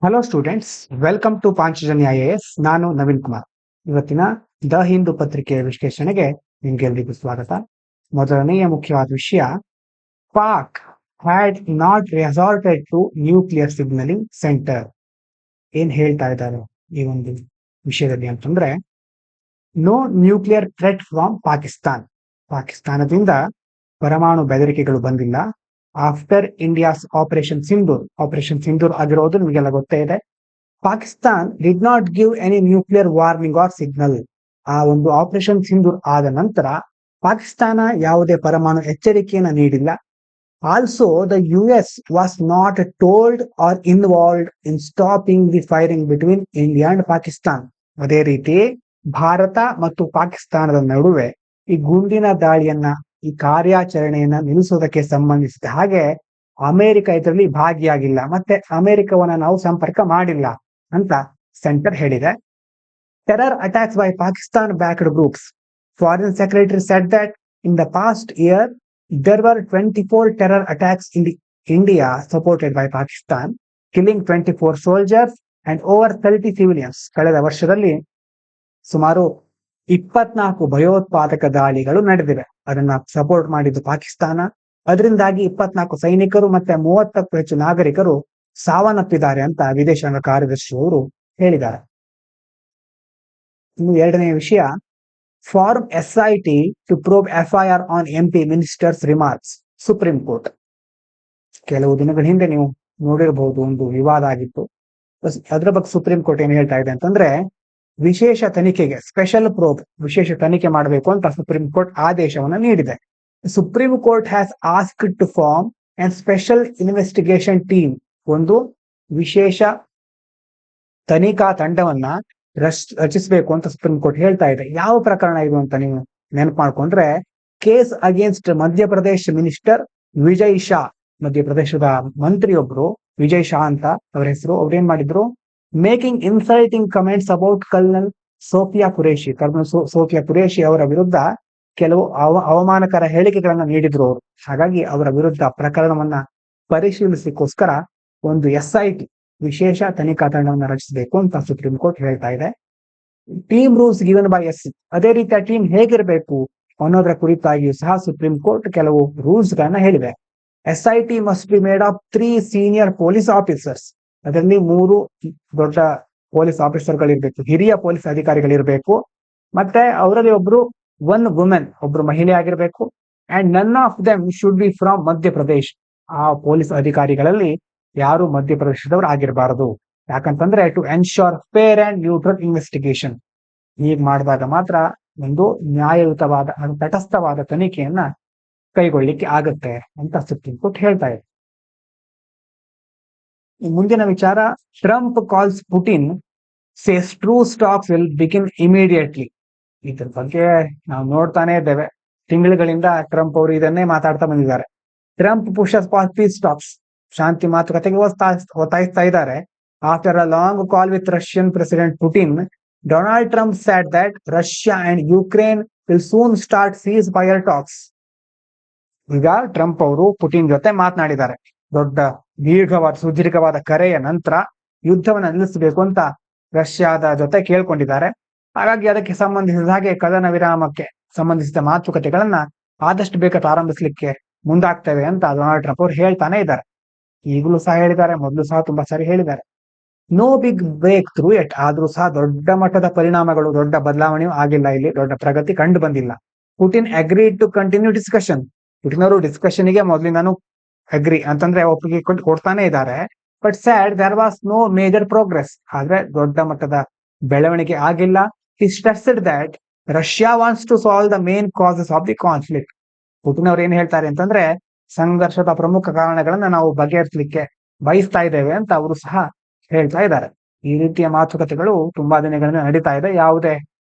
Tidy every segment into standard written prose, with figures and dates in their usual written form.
Hello students, welcome to Panchajanya IAS. ನಾನು ನವೀನ್ ಕುಮಾರ್. ಇವತ್ತಿನ the Hindu ಪತ್ರಿಕೆಯ ವಿಶ್ಲೇಷಣೆಗೆ ನಿಮ್ಗೆಲ್ರಿಗೂ ಸ್ವಾಗತ. ಮೊದಲನೆಯ ಮುಖ್ಯವಾದ ವಿಷಯ, Pak had not resorted to nuclear signalling centre. ಏನ್ ಹೇಳ್ತಾ ಇದ್ದಾರೆ ಈ ಒಂದು ವಿಷಯದಲ್ಲಿ ಅಂತಂದ್ರೆ, no nuclear threat from Pakistan. ಪಾಕಿಸ್ತಾನದಿಂದ ಪರಮಾಣು ಬೆದರಿಕೆಗಳು ಬಂದಿಲ್ಲ. ಆಫ್ಟರ್ ಇಂಡಿಯಾಸ್ ಆಪರೇಷನ್ ಸಿಂಧೂರ್ ಆಗಿರೋದು ನಿಮಗೆಲ್ಲ ಗೊತ್ತೇ ಇದೆ. Pakistan did not give any nuclear warning or signal. ಆ ಒಂದು ಆಪರೇಷನ್ ಸಿಂಧೂರ್ ಆದ ನಂತರ ಪಾಕಿಸ್ತಾನ ಯಾವುದೇ ಪರಮಾಣು ಎಚ್ಚರಿಕೆಯನ್ನು ನೀಡಿಲ್ಲ. Also the US was not told are involved in stopping the firing between India and Pakistan. ಅದೇ ರೀತಿ ಭಾರತ ಮತ್ತು ಪಾಕಿಸ್ತಾನದ ನಡುವೆ ಈ ಗುಂಡಿನ ದಾಳಿಯನ್ನ, ಈ ಕಾರ್ಯಾಚರಣೆಯನ್ನ ನಿಲ್ಲಿಸೋದಕ್ಕೆ ಸಂಬಂಧಿಸಿದ ಹಾಗೆ ಅಮೆರಿಕ ಇದರಲ್ಲಿ ಭಾಗಿಯಾಗಿಲ್ಲ, ಮತ್ತೆ ಅಮೆರಿಕವನ್ನ ನಾವು ಸಂಪರ್ಕ ಮಾಡಿಲ್ಲ ಅಂತ ಸೆಂಟರ್ ಹೇಳಿದೆ. Terror attacks by Pakistan backed groups. Foreign secretary said that in the past year there were 24 terror attacks in India supported by Pakistan, killing 24 soldiers and over 30 civilians. ಕಳೆದ ವರ್ಷದಲ್ಲಿ ಸುಮಾರು 24 ಭಯೋತ್ಪಾದಕ ದಾಳಿಗಳು ನಡೆದಿವೆ. ಅದನ್ನ ಸಪೋರ್ಟ್ ಮಾಡಿದ್ದು ಪಾಕಿಸ್ತಾನ. ಅದರಿಂದಾಗಿ 24 ಸೈನಿಕರು ಮತ್ತೆ 30ಕ್ಕೂ ಹೆಚ್ಚು ನಾಗರಿಕರು ಸಾವನ್ನಪ್ಪಿದ್ದಾರೆ ಅಂತ ವಿದೇಶಾಂಗ ಕಾರ್ಯದರ್ಶಿ ಅವರು ಹೇಳಿದ್ದಾರೆ. ಇನ್ನು ಎರಡನೆಯ ವಿಷಯ, form SIT to probe FIR on MP ministers remarks. Supreme court ಕೆಲವು ದಿನಗಳ ಹಿಂದೆ ನೀವು ನೋಡಿರಬಹುದು, ಒಂದು ವಿವಾದ ಆಗಿತ್ತು. ಅದರ ಬಗ್ಗೆ ಸುಪ್ರೀಂ ಕೋರ್ಟ್ ಏನ್ ಹೇಳ್ತಾ ಇದೆ ಅಂತಂದ್ರೆ, ವಿಶೇಷ ತನಿಖೆಗೆ, ಸ್ಪೆಷಲ್ ಪ್ರೋಬ್, ವಿಶೇಷ ತನಿಖೆ ಮಾಡಬೇಕು ಅಂತ ಸುಪ್ರೀಂ ಕೋರ್ಟ್ ಆದೇಶವನ್ನು ನೀಡಿದೆ. Supreme court has asked to form and special investigation team. ಒಂದು ವಿಶೇಷ ತನಿಖಾ ತಂಡವನ್ನ ರಚಿಸಬೇಕು ಅಂತ ಸುಪ್ರೀಂ ಕೋರ್ಟ್ ಹೇಳ್ತಾ ಇದೆ. ಯಾವ ಪ್ರಕರಣ ಇದು ಅಂತ ನೀವು ನೆನಪು ಮಾಡ್ಕೊಂಡ್ರೆ, case against Madhya Pradesh minister Vijay Shah. ಮಧ್ಯಪ್ರದೇಶದ ಮಂತ್ರಿಯೊಬ್ರು ವಿಜಯ್ ಶಾ ಅಂತ ಅವರ ಹೆಸರು. ಅವ್ರು ಏನ್ ಮಾಡಿದ್ರು, making insulting comments about colonel Sofiya Qureshi. Colonel Sofiya Qureshi ಅವರ ವಿರುದ್ಧ ಕೆಲವು ಅವಮಾನಕರ ಹೇಳಿಕೆಗಳನ್ನ ನೀಡಿದ್ರು ಅವರು. ಹಾಗಾಗಿ ಅವರ ವಿರುದ್ಧ ಪ್ರಕರಣವನ್ನ ಪರಿಶೀಲಿಸಲಿಕ್ಕೋಸ್ಕರ ಒಂದು SIT, ವಿಶೇಷ ತನಿಖಾ ತಂಡವನ್ನು ರಚಿಸಬೇಕು ಅಂತ ಸುಪ್ರೀಂ ಕೋರ್ಟ್ ಹೇಳ್ತಾ ಇದೆ. Team rules given by SC. ಅದೇ ರೀತಿಯ ಟೀಮ್ ಹೇಗಿರಬೇಕು ಅನ್ನೋದರ ಕುರಿತಾಗಿಯೂ ಸಹ ಸುಪ್ರೀಂ ಕೋರ್ಟ್ ಕೆಲವು ರೂಲ್ಸ್ ಗಳನ್ನ ಹೇಳಿದೆ. SIT must be made of 3 senior police officers. ಅದರಲ್ಲಿ 3 ದೊಡ್ಡ ಪೊಲೀಸ್ ಆಫೀಸರ್ಗಳಿರ್ಬೇಕು, ಹಿರಿಯ ಪೊಲೀಸ್ ಅಧಿಕಾರಿಗಳಿರ್ಬೇಕು. ಮತ್ತೆ ಅವರಲ್ಲಿ ಒನ್ ವುಮೆನ್, ಒಬ್ರು ಮಹಿಳೆ ಆಗಿರ್ಬೇಕು. And none of them should be from Madhya Pradesh. ಆ ಪೊಲೀಸ್ ಅಧಿಕಾರಿಗಳಲ್ಲಿ ಯಾರು ಮಧ್ಯಪ್ರದೇಶದವರು ಆಗಿರಬಾರದು. ಯಾಕಂತಂದ್ರೆ to ensure fair and neutral investigation. ಹೀಗೆ ಮಾಡಿದಾಗ ಮಾತ್ರ ಒಂದು ನ್ಯಾಯಯುತವಾದ, ತಟಸ್ಥವಾದ ತನಿಖೆಯನ್ನ ಕೈಗೊಳ್ಳಿಕ್ಕೆ ಆಗತ್ತೆ ಅಂತ ಸುಪ್ರೀಂ ಕೋರ್ಟ್ ಹೇಳ್ತಾ ಇದೆ. ಮುಂದಿನ ವಿಚಾರ, Trump calls Putin says true stocks will begin immediately. ಇದ್ರ ಬಗ್ಗೆ ನಾವು ನೋಡ್ತಾನೆ ಇದ್ದೇವೆ. ತಿಂಗಳುಗಳಿಂದ ಟ್ರಂಪ್ ಅವರು ಇದನ್ನೇ ಮಾತಾಡ್ತಾ ಬಂದಿದ್ದಾರೆ. Trump pushes for peace talks. ಶಾಂತಿ ಮಾತುಕತೆಗೆ ಒತ್ತಾಯಿಸ್ತಾ ಇದ್ದಾರೆ. After a long call with Russian president Putin, Donald Trump said that Russia and Ukraine will soon start ceasefire talks. ಈಗ ಟ್ರಂಪ್ ಅವರು ಪುಟಿನ್ ಜೊತೆ ಮಾತನಾಡಿದ್ದಾರೆ. ದೊಡ್ಡ ಸುದೀರ್ಘವಾದ ಕರೆಯ ನಂತರ ಯುದ್ಧವನ್ನ ನಿಲ್ಲಿಸಬೇಕು ಅಂತ ರಷ್ಯಾದ ಜೊತೆ ಕೇಳ್ಕೊಂಡಿದ್ದಾರೆ. ಹಾಗಾಗಿ ಅದಕ್ಕೆ ಸಂಬಂಧಿಸಿದ ಹಾಗೆ ಕದನ ವಿರಾಮಕ್ಕೆ ಸಂಬಂಧಿಸಿದ ಮಾತುಕತೆಗಳನ್ನ ಆದಷ್ಟು ಬೇಗ ಪ್ರಾರಂಭಿಸಲಿಕ್ಕೆ ಮುಂದಾಗ್ತೇವೆ ಅಂತ ಡೊನಾಲ್ಡ್ ಟ್ರಂಪ್ ಅವರು ಹೇಳ್ತಾನೆ ಇದ್ದಾರೆ. ಈಗಲೂ ಸಹ ಹೇಳಿದ್ದಾರೆ, ಮೊದಲು ಸಹ ತುಂಬಾ ಸಾರಿ ಹೇಳಿದ್ದಾರೆ. ನೋ ಬಿಗ್ ಬ್ರೇಕ್ ಥ್ರೂ ಎಟ್. ಆದ್ರೂ ಸಹ ದೊಡ್ಡ ಮಟ್ಟದ ಪರಿಣಾಮಗಳು, ದೊಡ್ಡ ಬದಲಾವಣೆಯೂ ಆಗಿಲ್ಲ, ಇಲ್ಲಿ ದೊಡ್ಡ ಪ್ರಗತಿ ಕಂಡು ಬಂದಿಲ್ಲ. Putin agreed to continue discussion. Putin ಅವರು ಡಿಸ್ಕಷನ್ಗೆ ಮೊದಲಿಂದಾನು ಅಗ್ರಿ ಅಂತಂದ್ರೆ ಒಪ್ಪಿಗೆ ಕೊಡ್ತಾನೆ ಇದ್ದಾರೆ. But sad there was no major progress. ಆದ್ರೆ ದೊಡ್ಡ ಮಟ್ಟದ ಬೆಳವಣಿಗೆ ಆಗಿಲ್ಲ. He stressed that Russia wants to solve the main causes of the conflict. Putin ಅವ್ರು ಏನ್ ಹೇಳ್ತಾರೆ ಅಂತಂದ್ರೆ, ಸಂಘರ್ಷದ ಪ್ರಮುಖ ಕಾರಣಗಳನ್ನ ನಾವು ಬಗೆಹರಿಸಲಿಕ್ಕೆ ಬಯಸ್ತಾ ಇದ್ದೇವೆ ಅಂತ ಅವರು ಸಹ ಹೇಳ್ತಾ ಇದ್ದಾರೆ. ಈ ರೀತಿಯ ಮಾತುಕತೆಗಳು ತುಂಬಾ ದಿನಗಳಿಂದ ನಡೀತಾ ಇದೆ. ಯಾವುದೇ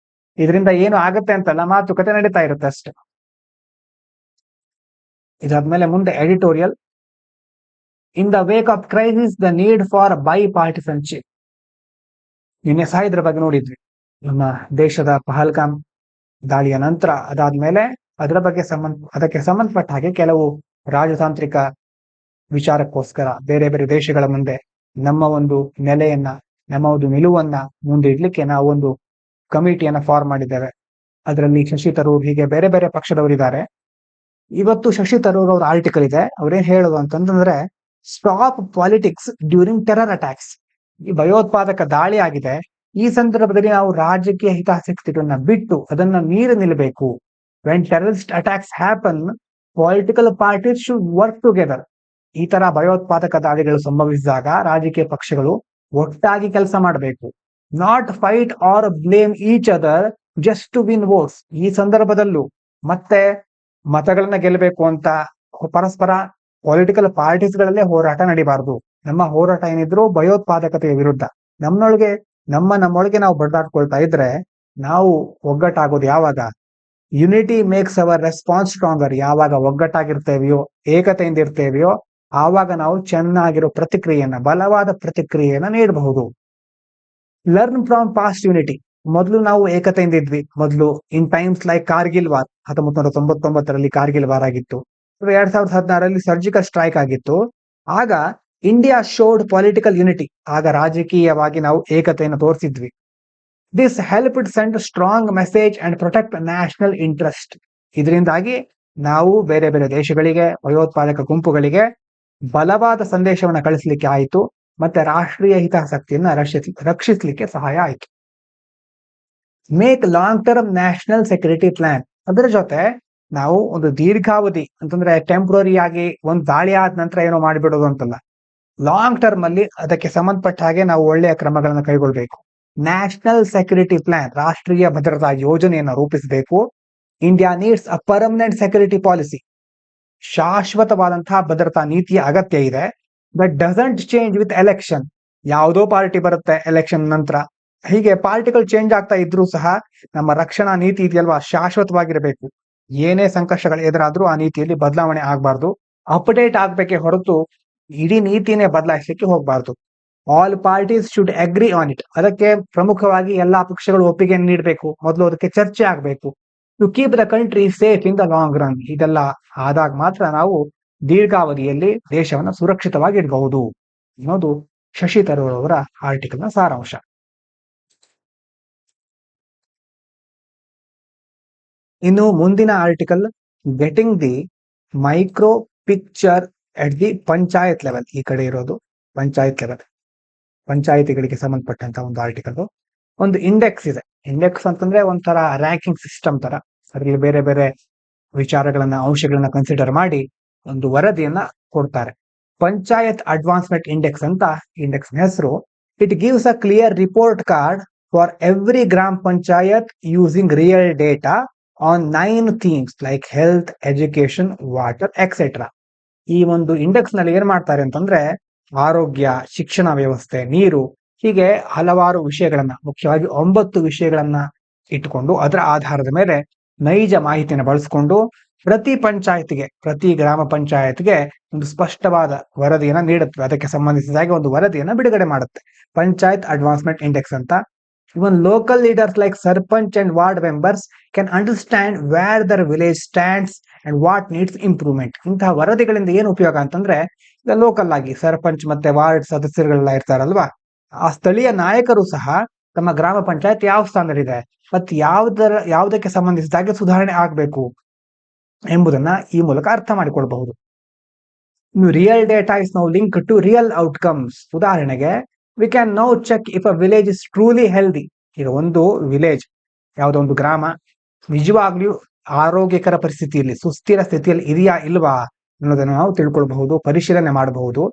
ಇದರಿಂದ ಏನು ಆಗತ್ತೆ ಅಂತಲ್ಲ, ಮಾತುಕತೆ ನಡೀತಾ ಇರುತ್ತೆ ಅಷ್ಟೇ. ಇದಾದ್ಮೇಲೆ ಮುಂದೆ editorial, in the wake of crisis the need for bipartisanship. ನಿನ್ನೆ ಸಹ ಇದ್ರ ಬಗ್ಗೆ ನೋಡಿದ್ವಿ. ನಮ್ಮ ದೇಶದ ಪಹಲ್ಗಾಮ್ ದಾಳಿಯ ನಂತರ ಅದಾದ್ಮೇಲೆ ಅದಕ್ಕೆ ಸಂಬಂಧಪಟ್ಟ ಹಾಗೆ ಕೆಲವು ರಾಜತಾಂತ್ರಿಕ ವಿಚಾರಕ್ಕೋಸ್ಕರ ಬೇರೆ ಬೇರೆ ದೇಶಗಳ ಮುಂದೆ ನಮ್ಮ ಒಂದು ನೆಲೆಯನ್ನ, ನಮ್ಮ ಒಂದು ನಿಲುವನ್ನ ಮುಂದಿಡ್ಲಿಕ್ಕೆ ನಾವು ಒಂದು ಕಮಿಟಿಯನ್ನ ಫಾರ್ಮ್ ಮಾಡಿದ್ದೇವೆ. ಅದರಲ್ಲಿ ಶಶಿ ತರೂರ್ ಹೀಗೆ ಬೇರೆ ಬೇರೆ ಪಕ್ಷದವರಿದ್ದಾರೆ. ಇವತ್ತು ಶಶಿ ತರೂರ್ ಅವ್ರ ಆರ್ಟಿಕಲ್ ಇದೆ. ಅವ್ರೇನ್ ಹೇಳೋದು ಅಂತಂದ್ರೆ, stop politics during terror attacks. ಈ ಭಯೋತ್ಪಾದಕ ದಾಳಿ ಆಗಿದೆ, ಈ ಸಂದರ್ಭದಲ್ಲಿ ನಾವು ರಾಜಕೀಯ ಹಿತಾಸಕ್ತಿಗಳನ್ನ ಬಿಟ್ಟು ಅದನ್ನ ಮೀರಿ ನಿಲ್ಲಬೇಕು. When terrorist attacks happen, political parties should work together. ಈ ತರ ಭಯೋತ್ಪಾದಕ ದಾಳಿಗಳು ಸಂಭವಿಸಿದಾಗ ರಾಜಕೀಯ ಪಕ್ಷಗಳು ಒಟ್ಟಾಗಿ ಕೆಲಸ ಮಾಡಬೇಕು. Not fight or blame each other just to win votes. ಈ ಸಂದರ್ಭದಲ್ಲೂ ಮತ್ತೆ ಮತಗಳನ್ನ ಗೆಲ್ಲಬೇಕು ಅಂತ ಪರಸ್ಪರ ಪೊಲಿಟಿಕಲ್ ಪಾರ್ಟೀಸ್ಗಳಲ್ಲೇ ಹೋರಾಟ ನಡಿಬಾರದು. ನಮ್ಮ ಹೋರಾಟ ಏನಿದ್ರು ಭಯೋತ್ಪಾದಕತೆಯ ವಿರುದ್ಧ. ನಮ್ಮೊಳಗೆ ನಾವು ಬಡ್ದಾಡ್ಕೊಳ್ತಾ ಇದ್ರೆ ನಾವು ಒಗ್ಗಟ್ಟಾಗೋದು ಯಾವಾಗ? Unity makes our response stronger. ಯಾವಾಗ ಒಗ್ಗಟ್ಟಾಗಿರ್ತೇವೆಯೋ, ಏಕತೆಯಿಂದ ಇರ್ತೇವೆಯೋ, ಆವಾಗ ನಾವು ಚೆನ್ನಾಗಿರೋ ಪ್ರತಿಕ್ರಿಯೆಯನ್ನ, ಬಲವಾದ ಪ್ರತಿಕ್ರಿಯೆಯನ್ನ ನೀಡಬಹುದು. Learn from past unity. ಮೊದಲು ನಾವು ಏಕತೆಯಿಂದ ಇದ್ವಿ. ಮೊದಲು in times like Kargil war, 1999ರಲ್ಲಿ ಕಾರ್ಗಿಲ್ ವಾರ್ ಆಗಿತ್ತು. 2016ರಲ್ಲಿ ಸರ್ಜಿಕಲ್ ಸ್ಟ್ರೈಕ್ ಆಗಿತ್ತು. ಆಗ ಇಂಡಿಯಾ ಶೋಡ್ ಪೊಲಿಟಿಕಲ್ ಯುನಿಟಿ. ಆಗ ರಾಜಕೀಯವಾಗಿ ನಾವು ಏಕತೆಯನ್ನು ತೋರಿಸಿದ್ವಿ. This helped send strong message and protect national interest. ಇದರಿಂದಾಗಿ ನಾವು ಬೇರೆ ಬೇರೆ ದೇಶಗಳಿಗೆ, ಭಯೋತ್ಪಾದಕ ಗುಂಪುಗಳಿಗೆ ಬಲವಾದ ಸಂದೇಶವನ್ನು ಕಳಿಸ್ಲಿಕ್ಕೆ ಆಯಿತು. ಮತ್ತೆ ರಾಷ್ಟ್ರೀಯ ಹಿತಾಸಕ್ತಿಯನ್ನ ರಕ್ಷಿಸಲಿಕ್ಕೆ ಸಹಾಯ ಆಯಿತು. Make long term national security plan. ಅದರ ಜೊತೆ ನಾವು ಒಂದು ದೀರ್ಘಾವಧಿ ಅಂತಂದ್ರೆ ಟೆಂಪ್ರರಿ ಆಗಿ ಒಂದು ದಾಳಿ ಆದ ನಂತರ ಏನೋ ಮಾಡಿಬಿಡೋದು ಅಂತಲ್ಲ. ಲಾಂಗ್ ಟರ್ಮ್ ಅಲ್ಲಿ ಅದಕ್ಕೆ ಸಂಬಂಧಪಟ್ಟ ಹಾಗೆ ನಾವು ಒಳ್ಳೆಯ ಕ್ರಮಗಳನ್ನು ಕೈಗೊಳ್ಬೇಕು. ನ್ಯಾಷನಲ್ ಸೆಕ್ಯೂರಿಟಿ ಪ್ಲಾನ್, ರಾಷ್ಟ್ರೀಯ ಭದ್ರತಾ ಯೋಜನೆಯನ್ನು ರೂಪಿಸಬೇಕು. India needs a permanent security policy. ಶಾಶ್ವತವಾದಂತಹ ಭದ್ರತಾ ನೀತಿಯ ಅಗತ್ಯ ಇದೆ. But doesn't change with election. ಯಾವುದೋ ಪಾರ್ಟಿ ಬರುತ್ತೆ ಎಲೆಕ್ಷನ್ ನಂತರ, ಹೀಗೆ ಪಾರ್ಟಿಗಳು ಚೇಂಜ್ ಆಗ್ತಾ ಇದ್ರೂ ಸಹ ನಮ್ಮ ರಕ್ಷಣಾ ನೀತಿ ಇದೆಯಲ್ವಾ, ಶಾಶ್ವತವಾಗಿರಬೇಕು. ಏನೇ ಸಂಕಷ್ಟಗಳು ಎದುರಾದ್ರೂ ಆ ನೀತಿಯಲ್ಲಿ ಬದಲಾವಣೆ ಆಗಬಾರ್ದು. ಅಪ್ಡೇಟ್ ಆಗ್ಬೇಕೆ ಹೊರತು ಇಡೀ ನೀತಿನೇ ಬದಲಾಯಿಸಲಿಕ್ಕೆ ಹೋಗಬಾರ್ದು. All parties should agree on it. ಅದಕ್ಕೆ ಪ್ರಮುಖವಾಗಿ ಎಲ್ಲಾ ಪಕ್ಷಗಳು ಒಪ್ಪಿಗೆ ನೀಡಬೇಕು. ಮೊದಲು ಅದಕ್ಕೆ ಚರ್ಚೆ ಆಗಬೇಕು. To keep the country safe in the long run. ಇದೆಲ್ಲ ಆದಾಗ ಮಾತ್ರ ನಾವು ದೀರ್ಘಾವಧಿಯಲ್ಲಿ ದೇಶವನ್ನು ಸುರಕ್ಷಿತವಾಗಿ ಇಡಬಹುದು ಅನ್ನೋದು ಶಶಿ ತರೂರ್ ಅವರ ಆರ್ಟಿಕಲ್ನ ಸಾರಾಂಶ. ಇನ್ನು ಮುಂದಿನ article, getting the micro picture at the panchayat level. ಈ ಕಡೆ ಇರೋದು ಪಂಚಾಯತ್ ಲೆವೆಲ್, ಪಂಚಾಯತಿಗಳಿಗೆ ಸಂಬಂಧಪಟ್ಟಂತ ಒಂದು ಆರ್ಟಿಕಲ್. ಒಂದು ಇಂಡೆಕ್ಸ್ ಇದೆ. ಇಂಡೆಕ್ಸ್ ಅಂತಂದ್ರೆ ಒಂಥರ ರ್ಯಾಂಕಿಂಗ್ ಸಿಸ್ಟಮ್ ತರ. ಅದರಲ್ಲಿ ಬೇರೆ ಬೇರೆ ವಿಚಾರಗಳನ್ನ, ಅಂಶಗಳನ್ನ ಕನ್ಸಿಡರ್ ಮಾಡಿ ಒಂದು ವರದಿಯನ್ನ ಕೊಡ್ತಾರೆ. ಪಂಚಾಯತ್ ಅಡ್ವಾನ್ಸ್ಮೆಂಟ್ ಇಂಡೆಕ್ಸ್ ಅಂತ ಇಂಡೆಕ್ಸ್ ಹೆಸರು. It gives a clear report card for every gram panchayat using real data on 9 themes like health, education, water etcetera. ಈ ಒಂದು ಇಂಡೆಕ್ಸ್ ನಲ್ಲಿ ಏನ್ ಮಾಡ್ತಾರೆ ಅಂತಂದ್ರೆ, ಆರೋಗ್ಯ, ಶಿಕ್ಷಣ ವ್ಯವಸ್ಥೆ, ನೀರು, ಹೀಗೆ ಹಲವಾರು ವಿಷಯಗಳನ್ನ, ಮುಖ್ಯವಾಗಿ 9 ವಿಷಯಗಳನ್ನ ಇಟ್ಟುಕೊಂಡು ಅದರ ಆಧಾರದ ಮೇಲೆ ನೈಜ ಮಾಹಿತಿಯನ್ನು ಬಳಸಿಕೊಂಡು ಪ್ರತಿ ಪಂಚಾಯತ್ಗೆ, ಪ್ರತಿ ಗ್ರಾಮ ಪಂಚಾಯತ್ಗೆ ಒಂದು ಸ್ಪಷ್ಟವಾದ ವರದಿಯನ್ನ ನೀಡುತ್ತೆ. ಅದಕ್ಕೆ ಸಂಬಂಧಿಸಿದ ಹಾಗೆ ಒಂದು ವರದಿಯನ್ನ ಬಿಡುಗಡೆ ಮಾಡುತ್ತೆ. ಪಂಚಾಯತ್ ಅಡ್ವಾನ್ಸ್ಮೆಂಟ್ ಇಂಡೆಕ್ಸ್ ಅಂತ. Even local leaders like sarpanch and ward members can understand where their village stands and what needs improvement. ಇಂತಹ ವರದಿಗಳಿಂದ ಏನು ಉಪಯೋಗ ಅಂತಂದ್ರೆ, ಈಗ ಲೋಕಲ್ ಆಗಿ ಸರ್ಪಂಚ್ ಮತ್ತೆ ವಾರ್ಡ್ ಸದಸ್ಯರುಗಳೆಲ್ಲ ಇರ್ತಾರಲ್ವಾ, ಆ ಸ್ಥಳೀಯ ನಾಯಕರು ಸಹ ತಮ್ಮ ಗ್ರಾಮ ಪಂಚಾಯತ್ ಯಾವ ಸ್ಥಾನದಲ್ಲಿದೆ ಮತ್ತೆ ಯಾವುದಕ್ಕೆ ಸಂಬಂಧಿಸಿದಾಗೆ ಸುಧಾರಣೆ ಆಗಬೇಕು ಎಂಬುದನ್ನ ಈ ಮೂಲಕ ಅರ್ಥ ಮಾಡಿಕೊಳ್ಬಹುದು. ಇನ್ನು real data is now link to real outcomes. ಉದಾಹರಣೆಗೆ, we can now check if a village is truly healthy. ಈಗ ಒಂದು ವಿಲೇಜ್, ಯಾವುದೋ ಒಂದು ಗ್ರಾಮ ನಿಜವಾಗ್ಲೂ ಆರೋಗ್ಯಕರ ಪರಿಸ್ಥಿತಿಯಲ್ಲಿ, ಸುಸ್ಥಿರ ಸ್ಥಿತಿಯಲ್ಲಿ ಇದೆಯಾ ಇಲ್ವಾ ಅನ್ನೋದನ್ನು ನಾವು ತಿಳ್ಕೊಳ್ಬಹುದು, ಪರಿಶೀಲನೆ ಮಾಡಬಹುದು.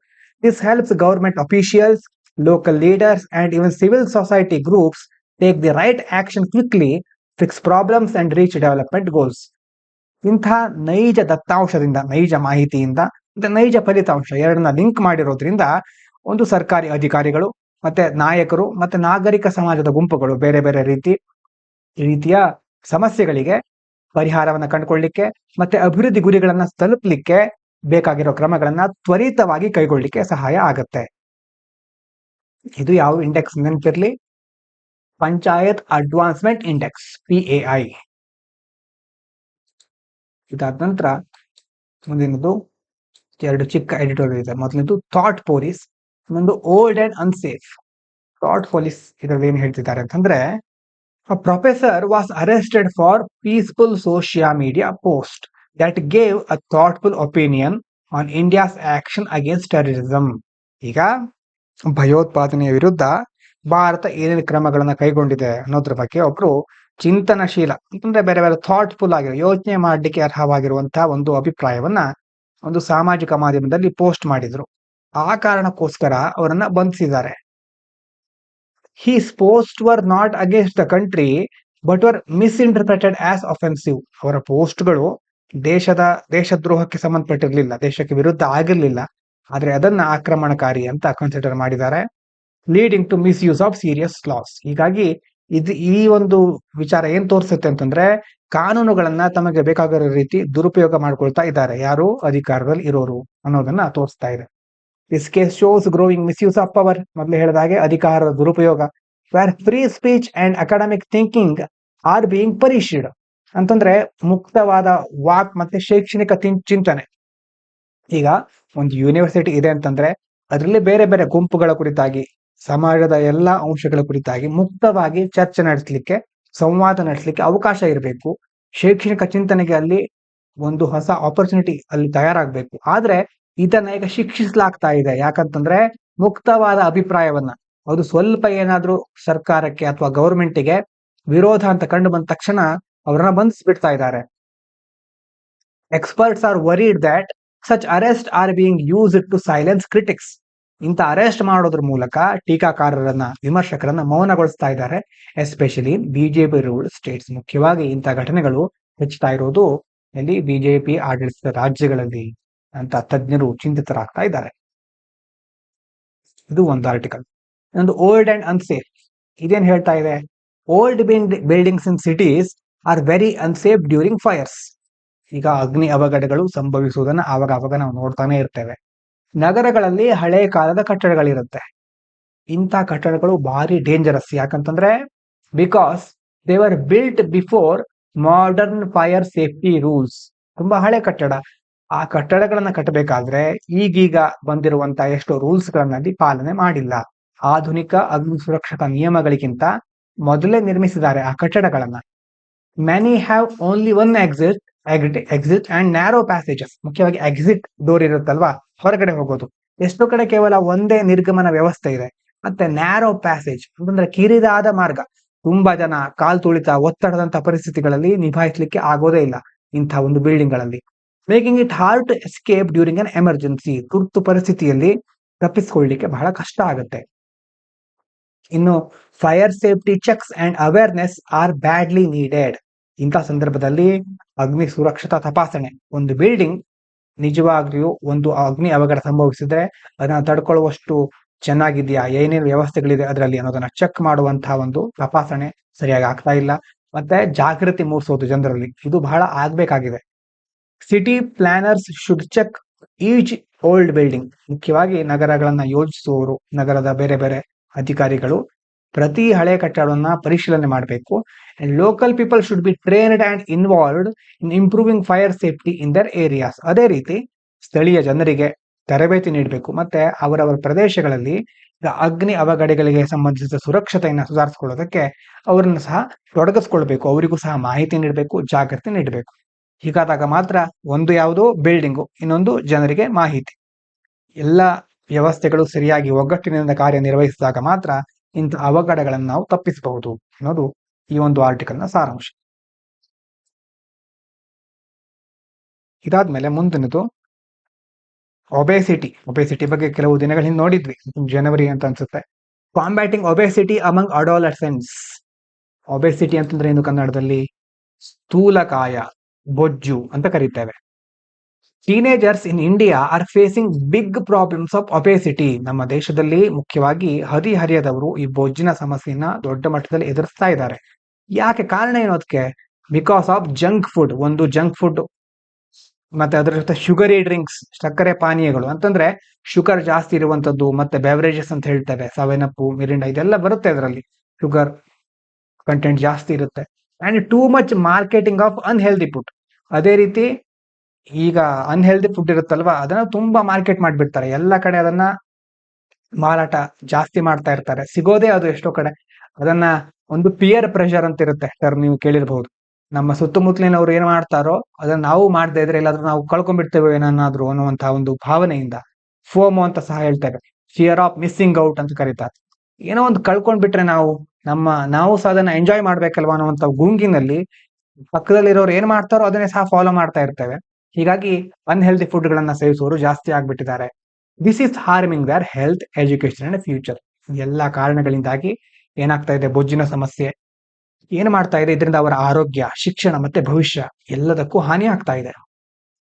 This helps government officials, local leaders and even civil society groups take the right action quickly, fix problems and reach development goals. ಇಂಥ ನೈಜ ದತ್ತಾಂಶದಿಂದ, ನೈಜ ಮಾಹಿತಿಯಿಂದ ಮತ್ತೆ ನೈಜ ಫಲಿತಾಂಶ ಎರಡನ್ನ ಲಿಂಕ್ ಮಾಡಿರೋದ್ರಿಂದ ಒಂದು ಸರ್ಕಾರಿ ಅಧಿಕಾರಿಗಳು ಮತ್ತೆ ನಾಯಕರು ಮತ್ತೆ ನಾಗರಿಕ ಸಮಾಜದ ಗುಂಪುಗಳು ಬೇರೆ ಬೇರೆ ರೀತಿಯ ಸಮಸ್ಯೆಗಳಿಗೆ ಪರಿಹಾರವನ್ನ ಕಂಡುಕೊಳ್ಳಿಕ್ಕೆ ಮತ್ತೆ ಅಭಿವೃದ್ಧಿ ಗುರಿಗಳನ್ನ ತಲುಪಲಿಕ್ಕೆ ಬೇಕಾಗಿರೋ ಕ್ರಮಗಳನ್ನ ತ್ವರಿತವಾಗಿ ಕೈಗೊಳ್ಳಿಕ್ಕೆ ಸಹಾಯ ಆಗತ್ತೆ. ಇದು ಯಾವ ಇಂಡೆಕ್ಸ್ ನೆನಪಿರ್ಲಿ? Panchayat advancement index, PAI. ಇದಾದ ನಂತರ ಮುಂದಿನದು ಎರಡು ಚಿಕ್ಕ ಎಡಿಟೋರಿಯಲ್ ಇದೆ. ಮೊದಲನೇದು ಥಾಟ್ ಪೊಲೀಸ್. ಒಂದು old and unsafe thought police ಇದರಲ್ಲಿ ಏನ್ ಹೇಳ್ತಿದ್ದಾರೆ ಅಂತಂದ್ರೆ a professor was arrested for peaceful social media post that gave a thoughtful opinion on India's action against terrorism. ಈಗ ಭಯೋತ್ಪಾದನೆಯ ವಿರುದ್ಧ ಭಾರತ ಏನೇನು ಕ್ರಮಗಳನ್ನ ಕೈಗೊಂಡಿದೆ ಅನ್ನೋದ್ರ ಬಗ್ಗೆ ಒಬ್ರು ಚಿಂತನಶೀಲ ಅಂತಂದ್ರೆ ಬೇರೆ ಬೇರೆ ಥಾಟ್ಫುಲ್ ಆಗಿರೋ ಯೋಚನೆ ಮಾಡಲಿಕ್ಕೆ ಅರ್ಹವಾಗಿರುವಂತಹ ಒಂದು ಅಭಿಪ್ರಾಯವನ್ನ ಒಂದು ಸಾಮಾಜಿಕ ಮಾಧ್ಯಮದಲ್ಲಿ ಪೋಸ್ಟ್ ಮಾಡಿದ್ರು. ಆ ಕಾರಣಕ್ಕೋಸ್ಕರ ಅವರನ್ನ ಬಂಧಿಸಿದ್ದಾರೆ. His posts were not against the country but were misinterpreted as offensive. ಅವರ ಪೋಸ್ಟ್ಗಳು ದೇಶದ್ರೋಹಕ್ಕೆ ಸಂಬಂಧಪಟ್ಟಿರಲಿಲ್ಲ, ದೇಶಕ್ಕೆ ವಿರುದ್ಧ ಆಗಿರಲಿಲ್ಲ, ಆದ್ರೆ ಅದನ್ನ ಆಕ್ರಮಣಕಾರಿ ಅಂತ ಕನ್ಸಿಡರ್ ಮಾಡಿದ್ದಾರೆ. Leading to misuse of serious laws. ಹೀಗಾಗಿ ಈ ಒಂದು ವಿಚಾರ ಏನ್ ತೋರಿಸುತ್ತೆ ಅಂತಂದ್ರೆ ಕಾನೂನುಗಳನ್ನ ತಮಗೆ ಬೇಕಾಗಿರೋ ರೀತಿ ದುರುಪಯೋಗ ಮಾಡ್ಕೊಳ್ತಾ ಇದ್ದಾರೆ ಯಾರು ಅಧಿಕಾರದಲ್ಲಿ ಇರೋರು ಅನ್ನೋದನ್ನ ತೋರಿಸ್ತಾ ಇದೆ. This case shows growing misuse of power. ಮೊದಲು ಹೇಳಿದ ಹಾಗೆ ಅಧಿಕಾರದ ದುರುಪಯೋಗ. Where free speech and academic thinking are being punished ಅಂತಂದ್ರೆ ಮುಕ್ತವಾದ ವಾಕ್ ಮತ್ತೆ ಶೈಕ್ಷಣಿಕ ಚಿಂತನೆ. ಈಗ ಒಂದು ಯೂನಿವರ್ಸಿಟಿ ಇದೆ ಅಂತಂದ್ರೆ ಅದರಲ್ಲಿ ಬೇರೆ ಬೇರೆ ಗುಂಪುಗಳ ಕುರಿತಾಗಿ ಸಮಾಜದ ಎಲ್ಲಾ ಅಂಶಗಳ ಕುರಿತಾಗಿ ಮುಕ್ತವಾಗಿ ಚರ್ಚೆ ನಡೆಸಲಿಕ್ಕೆ, ಸಂವಾದ ನಡೆಸಲಿಕ್ಕೆ ಅವಕಾಶ ಇರಬೇಕು. ಶೈಕ್ಷಣಿಕ ಚಿಂತನೆಗೆ ಅಲ್ಲಿ ಒಂದು ಹೊಸ ಆಪರ್ಚುನಿಟಿ ಅಲ್ಲಿ ತಯಾರಾಗಬೇಕು. ಆದ್ರೆ ಇದನ್ನ ಈಗ ಶಿಕ್ಷಿಸಲಾಗ್ತಾ ಇದೆ. ಯಾಕಂತಂದ್ರೆ ಮುಕ್ತವಾದ ಅಭಿಪ್ರಾಯವನ್ನ ಅದು ಸ್ವಲ್ಪ ಏನಾದ್ರೂ ಸರ್ಕಾರಕ್ಕೆ ಅಥವಾ ಗವರ್ಮೆಂಟ್ಗೆ ವಿರೋಧ ಅಂತ ಕಂಡು ಬಂದ ತಕ್ಷಣ ಅವರನ್ನ ಬಂಧಿಸ್ಬಿಡ್ತಾ ಇದ್ದಾರೆ. Experts are worried that such arrests are being used to silence critics. ಇಂಥ ಅರೆಸ್ಟ್ ಮಾಡೋದ್ರ ಮೂಲಕ ಟೀಕಾಕಾರರನ್ನ, ವಿಮರ್ಶಕರನ್ನ ಮೌನಗೊಳಿಸ್ತಾ ಇದ್ದಾರೆ. Especially BJP ruled states. ಮುಖ್ಯವಾಗಿ ಇಂಥ ಘಟನೆಗಳು ಹೆಚ್ಚುತ್ತಾ ಇರೋದು ಇಲ್ಲಿ ಬಿಜೆಪಿ ಆಡಳಿತದ ರಾಜ್ಯಗಳಲ್ಲಿ ಅಂತ ತಜ್ಞರು ಚಿಂತಿತರಾಗ್ತಾ ಇದ್ದಾರೆ. ಇದು ಒಂದು ಆರ್ಟಿಕಲ್. ಒಂದು ಓಲ್ಡ್ ಅಂಡ್ ಅನ್ಸೇಫ್. ಇದೇನ್ ಹೇಳ್ತಾ ಇದೆ? Old buildings in cities are very unsafe during fires. ಈಗ ಅಗ್ನಿ ಅವಘಡಗಳು ಸಂಭವಿಸುವುದನ್ನ ಆವಾಗ ನಾವು ನೋಡ್ತಾನೆ ಇರ್ತೇವೆ. ನಗರಗಳಲ್ಲಿ ಹಳೆ ಕಾಲದ ಕಟ್ಟಡಗಳಿರುತ್ತೆ. ಇಂಥ ಕಟ್ಟಡಗಳು ಭಾರಿ ಡೇಂಜರಸ್. ಯಾಕಂತಂದ್ರೆ because they were built before modern fire safety rules. ತುಂಬಾ ಹಳೆ ಕಟ್ಟಡ. ಆ ಕಟ್ಟಡಗಳನ್ನ ಕಟ್ಟಬೇಕಾದ್ರೆ ಈಗೀಗ ಬಂದಿರುವಂತಹ ಎಷ್ಟೋ ರೂಲ್ಸ್ ಗಳನ್ನಲ್ಲಿ ಪಾಲನೆ ಮಾಡಿಲ್ಲ. ಆಧುನಿಕ ಅಗ್ನಿ ಸುರಕ್ಷತಾ ನಿಯಮಗಳಿಗಿಂತ ಮೊದಲೇ ನಿರ್ಮಿಸಿದ್ದಾರೆ ಆ ಕಟ್ಟಡಗಳನ್ನ. Many have only one exit and narrow passages. ಮುಖ್ಯವಾಗಿ ಎಕ್ಸಿಟ್ ಡೋರ್ ಇರುತ್ತಲ್ವಾ, ಹೊರಗಡೆ ಹೋಗೋದು. ಎಷ್ಟೋ ಕಡೆ ಕೇವಲ ಒಂದೇ ನಿರ್ಗಮನ ವ್ಯವಸ್ಥೆ ಇದೆ. ಮತ್ತೆ ನ್ಯಾರೋ ಪ್ಯಾಸೇಜ್ ಅಂತಂದ್ರೆ ಕಿರಿದಾದ ಮಾರ್ಗ. ತುಂಬಾ ಜನ ಕಾಲ್ ತುಳಿತ, ಒತ್ತಡದಂತ ಪರಿಸ್ಥಿತಿಗಳಲ್ಲಿ ನಿಭಾಯಿಸಲಿಕ್ಕೆ ಆಗೋದೇ ಇಲ್ಲ ಇಂಥ ಒಂದು ಬಿಲ್ಡಿಂಗ್ ಗಳಲ್ಲಿ. Making it hard to escape during an emergency. ತುರ್ತು ಪರಿಸ್ಥಿತಿಯಲ್ಲಿ ತಪ್ಪಿಸಿಕೊಳ್ಳಲಿಕ್ಕೆ ಬಹಳ ಕಷ್ಟ ಆಗುತ್ತೆ. ಇನ್ನು fire safety checks and awareness are badly needed. ಇಂಥ ಸಂದರ್ಭದಲ್ಲಿ ಅಗ್ನಿ ಸುರಕ್ಷತಾ ತಪಾಸಣೆ. ಒಂದು ಬಿಲ್ಡಿಂಗ್ ನಿಜವಾಗ್ಲೂ ಒಂದು ಅಗ್ನಿ ಅವಘಡ ಸಂಭವಿಸಿದ್ರೆ ಅದನ್ನ ತಡ್ಕೊಳ್ಳುವಷ್ಟು ಚೆನ್ನಾಗಿದೆಯಾ, ಏನೇನು ವ್ಯವಸ್ಥೆಗಳಿದೆ ಅದರಲ್ಲಿ ಅನ್ನೋದನ್ನ ಚೆಕ್ ಮಾಡುವಂತಹ ಒಂದು ತಪಾಸಣೆ ಸರಿಯಾಗಿ ಆಗ್ತಾ ಇಲ್ಲ. ಮತ್ತೆ ಜಾಗೃತಿ ಮೂಡಿಸೋದು ಜನರಲ್ಲಿ, ಇದು ಬಹಳ ಆಗ್ಬೇಕಾಗಿದೆ. City planners should check each old building. ಮುಖ್ಯವಾಗಿ ನಗರಗಳನ್ನ ಯೋಜಿಸುವವರು, ನಗರದ ಬೇರೆ ಬೇರೆ ಅಧಿಕಾರಿಗಳು ಪ್ರತಿ ಹಳೆ ಕಟ್ಟಡವನ್ನ ಪರಿಶೀಲನೆ ಮಾಡಬೇಕು. And local people should be trained and involved in improving fire safety in their areas. ಅದೇ ರೀತಿ ಸ್ಥಳೀಯ ಜನರಿಗೆ ತರಬೇತಿ ನೀಡಬೇಕು. ಮತ್ತೆ ಅವರವರ ಪ್ರದೇಶಗಳಲ್ಲಿ ಅಗ್ನಿ ಅವಘಡಗಳಿಗೆ ಸಂಬಂಧಿಸಿದ ಸುರಕ್ಷತೆಯನ್ನು ಸುಧಾರಿಸಿಕೊಳ್ಳೋದಕ್ಕೆ ಅವರನ್ನು ಸಹ ತೊಡಗಿಸ್ಕೊಳ್ಬೇಕು. ಅವರಿಗೂ ಸಹ ಮಾಹಿತಿ ನೀಡಬೇಕು, ಜಾಗೃತಿ ನೀಡಬೇಕು. ಹೀಗಾದಾಗ ಮಾತ್ರ ಒಂದು ಯಾವುದೋ ಬಿಲ್ಡಿಂಗು, ಇನ್ನೊಂದು ಜನರಿಗೆ ಮಾಹಿತಿ, ಎಲ್ಲ ವ್ಯವಸ್ಥೆಗಳು ಸರಿಯಾಗಿ ಒಗ್ಗಟ್ಟಿನಿಂದ ಕಾರ್ಯನಿರ್ವಹಿಸಿದಾಗ ಮಾತ್ರ ಇಂಥ ಅವಘಡಗಳನ್ನು ನಾವು ತಪ್ಪಿಸಬಹುದು ಅನ್ನೋದು ಈ ಒಂದು ಆರ್ಟಿಕಲ್ನ ಸಾರಾಂಶ. ಇದಾದ್ಮೇಲೆ ಮುಂದಿನದು ಒಬೆಸಿಟಿ ಬಗ್ಗೆ ಕೆಲವು ದಿನಗಳ ಹಿಂದೆ ನೋಡಿದ್ವಿ, ಜನವರಿ ಅಂತ ಅನ್ಸುತ್ತೆ. Combating obesity among adolescents. Obesity ಅಂತಂದ್ರೆ ಏನು ಕನ್ನಡದಲ್ಲಿ? ಸ್ಥೂಲಕಾಯ, ಬೊಜ್ಜು ಅಂತ ಕರೀತೇವೆ. Teenagers in India are facing big problems of obesity. ನಮ್ಮ ದೇಶದಲ್ಲಿ ಮುಖ್ಯವಾಗಿ ಹದಿಹರಿಯದವರು ಈ ಬೊಜ್ಜಿನ ಸಮಸ್ಯೆಯನ್ನ ದೊಡ್ಡ ಮಟ್ಟದಲ್ಲಿ ಎದುರಿಸ್ತಾ ಇದ್ದಾರೆ. ಯಾಕೆ? ಕಾರಣ ಏನು ಅದಕ್ಕೆ? Because of junk food. ಒಂದು ಜಂಕ್ ಫುಡ್, ಮತ್ತೆ ಅದರ ಜೊತೆ ಶುಗರಿ ಡ್ರಿಂಕ್ಸ್, ಸಕ್ಕರೆ ಪಾನೀಯಗಳು ಅಂತಂದ್ರೆ ಶುಗರ್ ಜಾಸ್ತಿ ಇರುವಂತದ್ದು, ಮತ್ತೆ ಬೆವರೇಜಸ್ ಅಂತ ಹೇಳ್ತೇವೆ, 7up, ಮಿರಿಂಡಾ, ಇದೆಲ್ಲ ಬರುತ್ತೆ. ಅದರಲ್ಲಿ ಶುಗರ್ ಕಂಟೆಂಟ್ ಜಾಸ್ತಿ ಇರುತ್ತೆ. And too much marketing of unhealthy food. ಅದೇ ರೀತಿ ಈಗ ಅನ್ಹೆಲ್ದಿ ಫುಡ್ ಇರುತ್ತಲ್ವಾ, ಅದನ್ನ ತುಂಬಾ ಮಾರ್ಕೆಟ್ ಮಾಡಿಬಿಡ್ತಾರೆ. ಎಲ್ಲ ಕಡೆ ಅದನ್ನ ಮಾರಾಟ ಜಾಸ್ತಿ ಮಾಡ್ತಾ ಇರ್ತಾರೆ, ಸಿಗೋದೇ ಅದು ಎಷ್ಟೋ ಕಡೆ. ಅದನ್ನ ಒಂದು ಪಿಯರ್ ಪ್ರೆಷರ್ ಅಂತ ಇರುತ್ತೆ ಟರ್ಮ್, ನೀವು ಕೇಳಿರ್ಬಹುದು. ನಮ್ಮ ಸುತ್ತಮುತ್ತಲಿನವ್ರು ಏನ್ ಮಾಡ್ತಾರೋ ಅದನ್ನ ನಾವು ಮಾಡದೇ ಇದ್ರೆ ಎಲ್ಲಾದ್ರೂ ನಾವು ಕಳ್ಕೊಂಡ್ಬಿಡ್ತೇವೆ ಏನನ್ನಾದ್ರೂ ಅನ್ನುವಂತಹ ಒಂದು ಭಾವನೆಯಿಂದ ಫೋಮೋ ಅಂತ ಸಹ ಹೇಳ್ತೇವೆ, ಫಿಯರ್ ಆಫ್ ಮಿಸ್ಸಿಂಗ್ ಔಟ್ ಅಂತ ಕರೀತಾರೆ. ಏನೋ ಒಂದು ಕಳ್ಕೊಂಡ್ಬಿಟ್ರೆ ನಾವು ಸಹ ಅದನ್ನ ಎಂಜಾಯ್ ಮಾಡ್ಬೇಕಲ್ವಾ ಅನ್ನುವಂತ ಗುಂಗಿನಲ್ಲಿ ಪಕ್ಕದಲ್ಲಿರೋರು ಏನ್ ಮಾಡ್ತಾರೋ ಅದನ್ನೇ ಸಹ ಫಾಲೋ ಮಾಡ್ತಾ ಇರ್ತೇವೆ. ಹೀಗಾಗಿ ಅನ್ಹೆಲ್ದಿ ಫುಡ್ ಗಳನ್ನ ಸೇವಿಸುವವರು ಜಾಸ್ತಿ ಆಗ್ಬಿಟ್ಟಿದ್ದಾರೆ. This is harming their health, education and future. ಎಲ್ಲಾ ಕಾರಣಗಳಿಂದಾಗಿ ಏನಾಗ್ತಾ ಇದೆ, ಬೊಜ್ಜಿನ ಸಮಸ್ಯೆ ಏನ್ ಮಾಡ್ತಾ ಇದೆ, ಇದರಿಂದ ಅವರ ಆರೋಗ್ಯ, ಶಿಕ್ಷಣ ಮತ್ತೆ ಭವಿಷ್ಯ ಎಲ್ಲದಕ್ಕೂ ಹಾನಿ ಆಗ್ತಾ ಇದೆ.